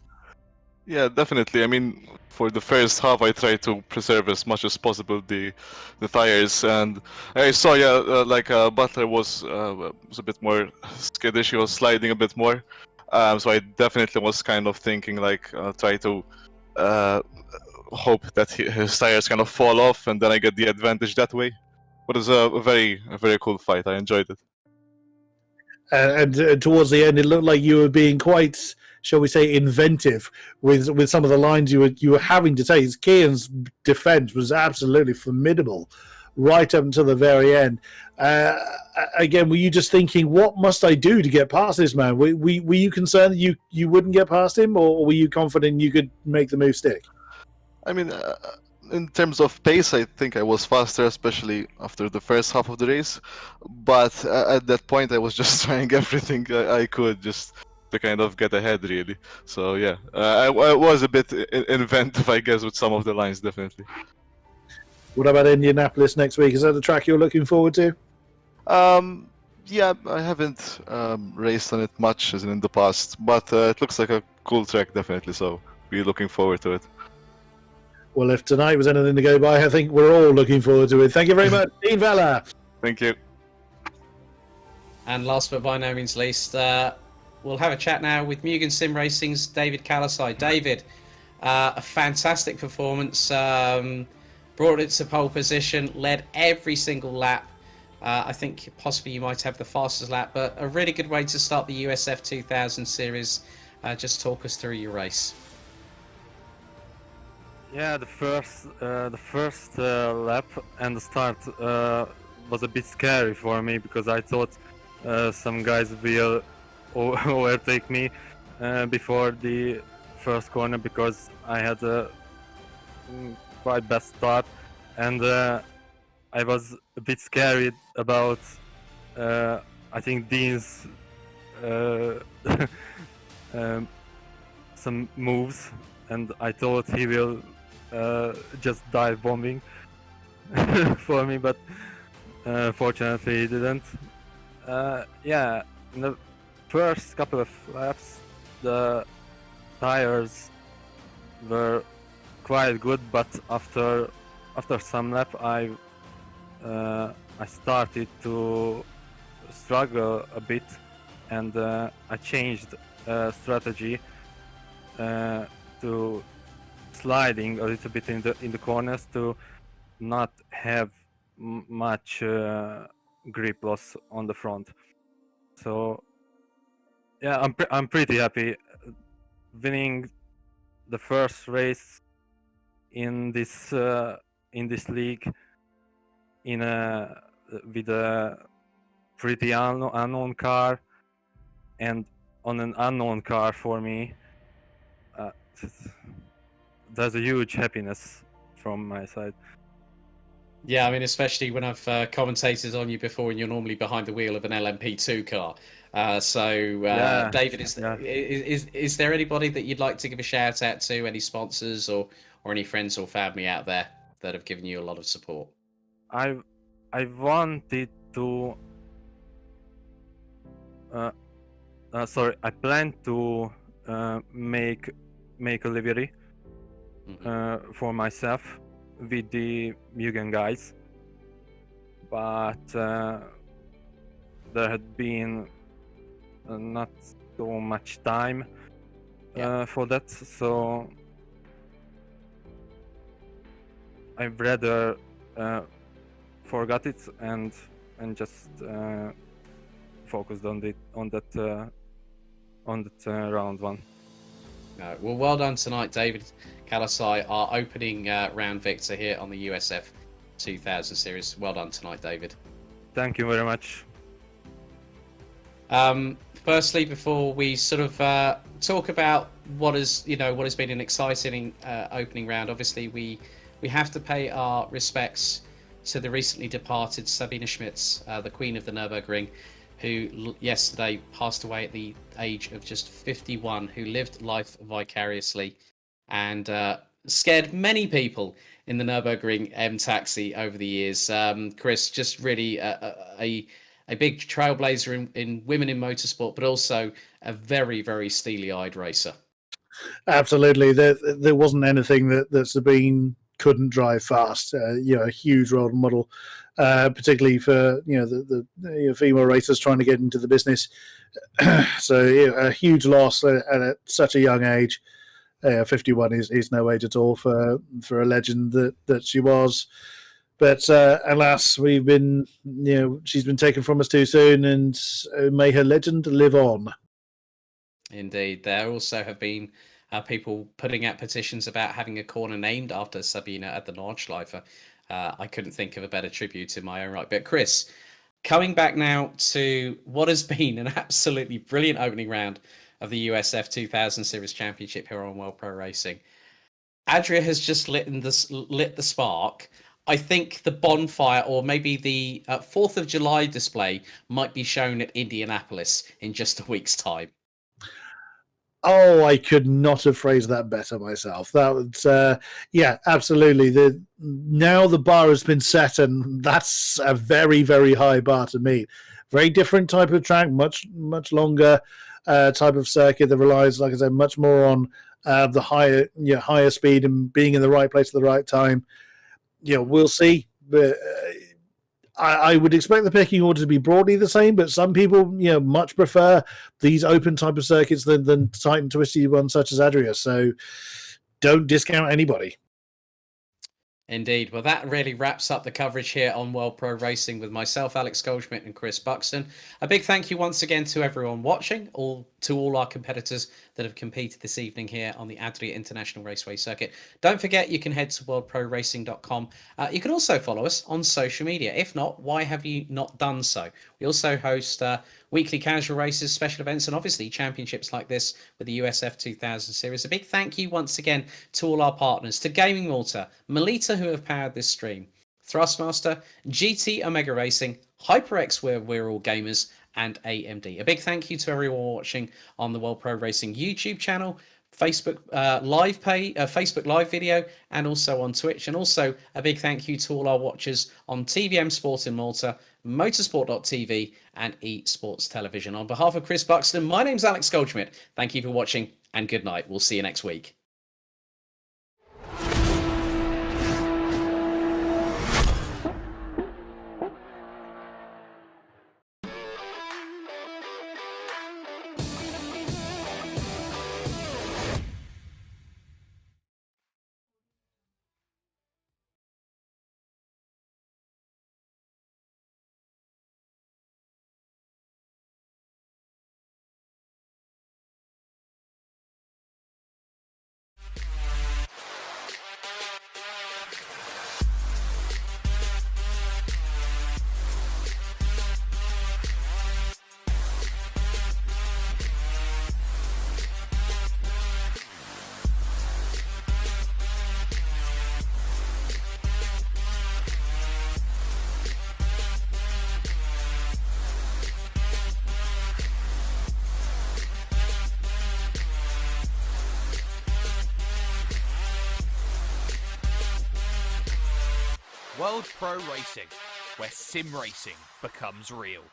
Yeah, definitely. I mean, for the first half, I tried to preserve as much as possible the tires, and I saw, Butler was a bit more skittish. He was sliding a bit more, so I definitely was kind of thinking try to hope that his tires kind of fall off, and then I get the advantage that way. But it was a very cool fight. I enjoyed it. And towards the end, it looked like you were being quite, shall we say, inventive with some of the lines you were having to take. Kian's defense was absolutely formidable right up until the very end. Again, were you just thinking, what must I do to get past this man? Were you concerned that you wouldn't get past him, or were you confident you could make the move stick? I mean, in terms of pace, I think I was faster, especially after the first half of the race. But at that point, I was just trying everything I could just to kind of get ahead, really. So yeah, I was a bit inventive, I guess, with some of the lines, definitely. What about Indianapolis next week? Is that the track you're looking forward to? Yeah, I haven't raced on it much as in the past, but it looks like a cool track, definitely. So we're looking forward to it. Well, if tonight was anything to go by, I think we're all looking forward to it. Thank you very much, Dean Vella. Thank you. And last but by no means least, we'll have a chat now with Mugen Sim Racing's David Kalasai. David, a fantastic performance. Brought it to pole position, led every single lap. I think possibly you might have the fastest lap, but a really good way to start the USF 2000 series. Just talk us through your race. Yeah, the first lap and the start was a bit scary for me because I thought some guys will overtake me before the first corner because I had a quite best start, and I was a bit scared about I think Dean's some moves, and I thought he will just dive bombing for me, but fortunately he didn't. Yeah, in the first couple of laps the tires were quite good, but after some lap, I started to struggle a bit, and I changed strategy to sliding a little bit in the corners to not have much grip loss on the front. So yeah, I'm pretty happy winning the first race in this league in a with a pretty unknown car and on an unknown car for me. There's a huge happiness from my side. Yeah, I mean, especially when I've commentated on you before, and you're normally behind the wheel of an LMP2 car. Yeah, David, yeah. is there anybody that you'd like to give a shout out to? Any sponsors or any friends or family out there that have given you a lot of support? I wanted to. Sorry, I plan to make a livery for myself with the Mugen guys, but there had been not so much time for that, so I'd rather forgot it and just focused on that round one. No, well, well done tonight, David Kalasai, our opening round victor here on the USF 2000 series. Well done tonight, David. Thank you very much. Firstly, before we sort of talk about what has been an exciting opening round, obviously we have to pay our respects to the recently departed Sabine Schmitz, the Queen of the Nürburgring, who yesterday passed away at the age of just 51, who lived life vicariously and scared many people in the Nürburgring M-Taxi over the years. Chris, just really a big trailblazer in women in motorsport, but also a very, very steely-eyed racer. Absolutely. There wasn't anything that Sabine couldn't drive fast. A huge role model, particularly for the female racers trying to get into the business. So a huge loss at such a young age. 51 is no age at all for a legend that she was. But alas, she's been taken from us too soon, and may her legend live on. Indeed, there also have been people putting out petitions about having a corner named after Sabina at the Nordschleife. I couldn't think of a better tribute in my own right. But Chris, coming back now to what has been an absolutely brilliant opening round of the USF 2000 Series Championship here on World Pro Racing. Adria has just lit the spark. I think the bonfire, or maybe the 4th of July display, might be shown at Indianapolis in just a week's time. Oh, I could not have phrased that better myself. That was, yeah, absolutely. Now the bar has been set, and that's a very, very high bar to meet. Very different type of track, much longer type of circuit that relies, like I said, much more on the higher speed and being in the right place at the right time. We'll see. But I would expect the pecking order to be broadly the same, but some people, much prefer these open type of circuits than tight and twisty ones such as Adria. So don't discount anybody. Indeed. Well, that really wraps up the coverage here on World Pro Racing with myself, Alex Goldschmidt, and Chris Buxton. A big thank you once again to everyone watching, to all our competitors that have competed this evening here on the Adria International Raceway Circuit. Don't forget, you can head to worldproracing.com. You can also follow us on social media. If not, why have you not done so? We also host weekly casual races, special events, and obviously championships like this with the USF 2000 series. A big thank you once again to all our partners, to Gaming Malta, Melita, who have powered this stream, Thrustmaster, GT Omega Racing, HyperX, where we're all gamers, and AMD. A big thank you to everyone watching on the World Pro Racing YouTube channel. Facebook Facebook Live video, and also on Twitch. And also a big thank you to all our watchers on TVM Sport in Malta, motorsport.tv, and eSports Television. On behalf of Chris Buxton, my name's Alex Goldschmidt. Thank you for watching, and good night. We'll see you next week. World Pro Racing, where sim racing becomes real.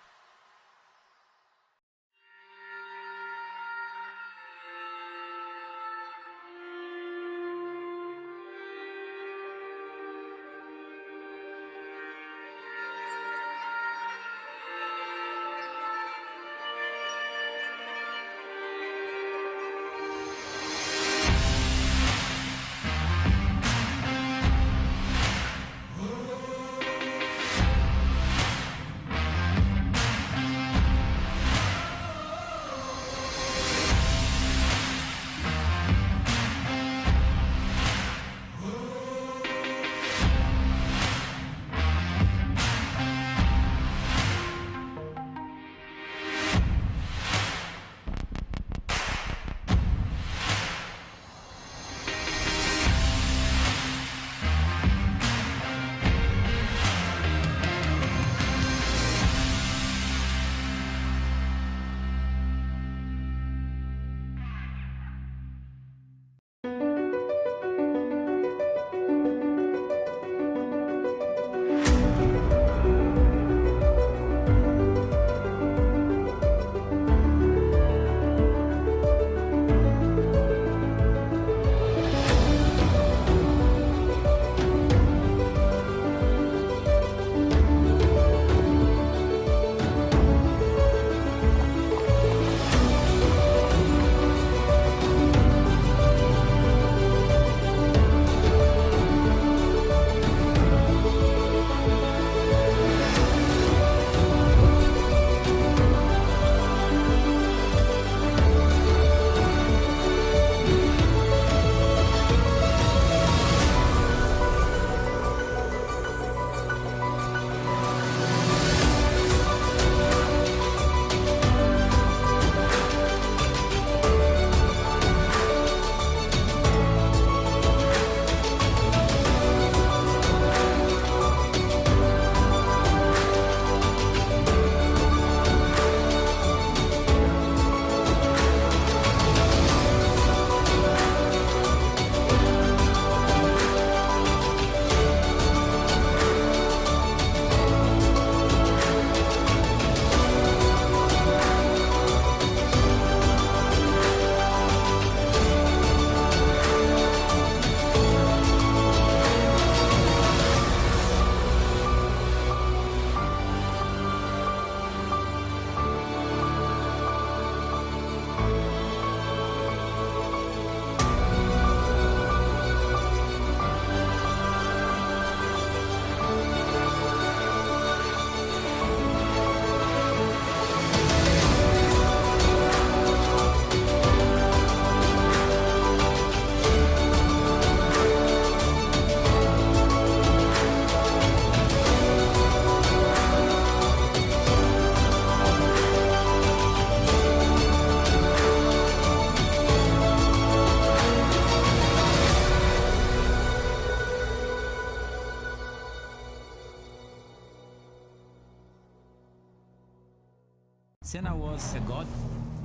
Senna was a god.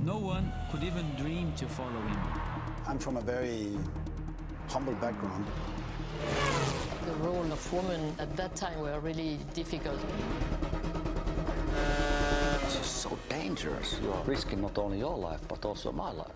No one could even dream to follow him. I'm from a very humble background. The role of women at that time were really difficult. This is so dangerous. You are risking not only your life, but also my life.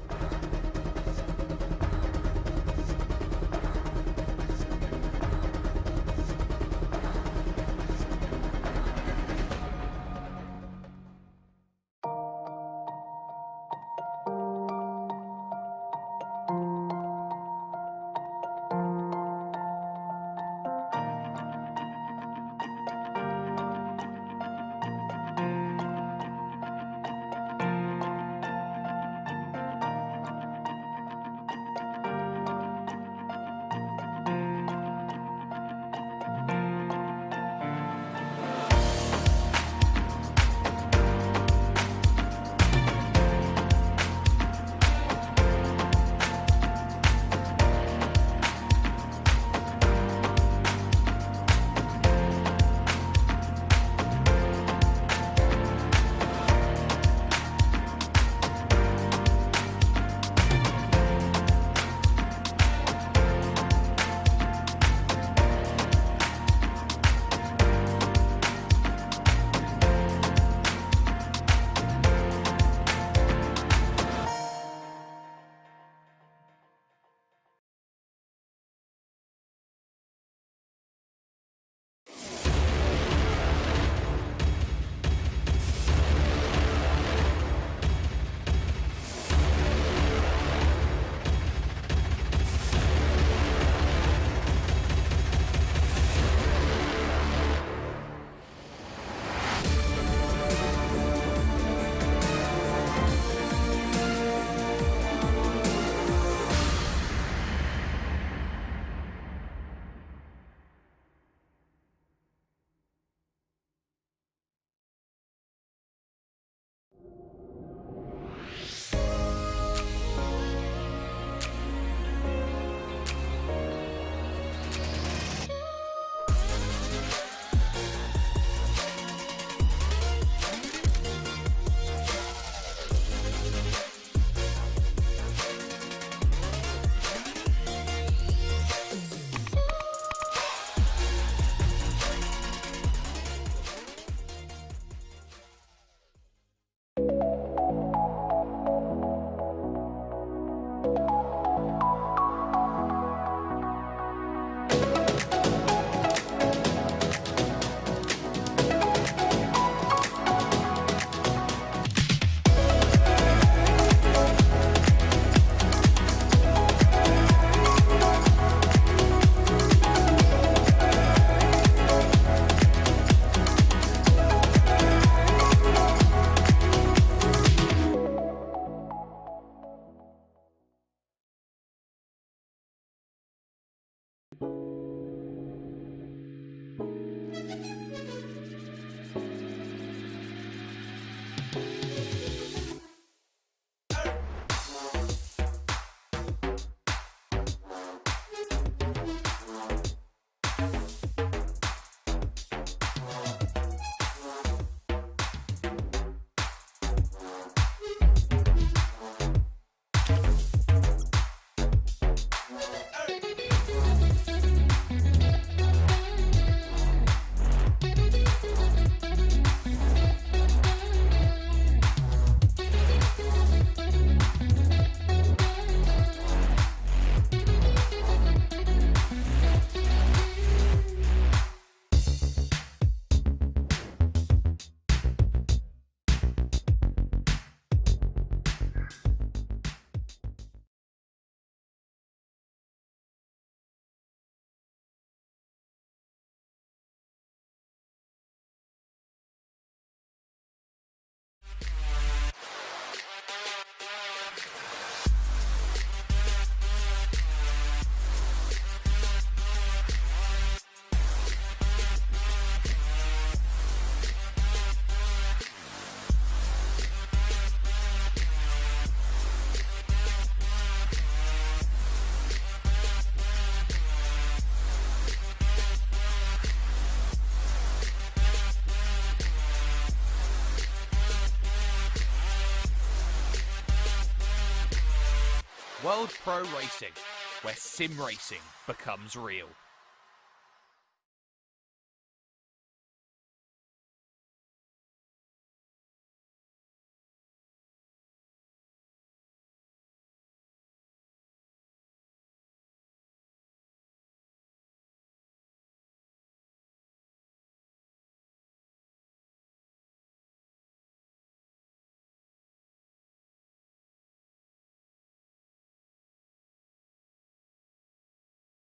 World Pro Racing, where sim racing becomes real.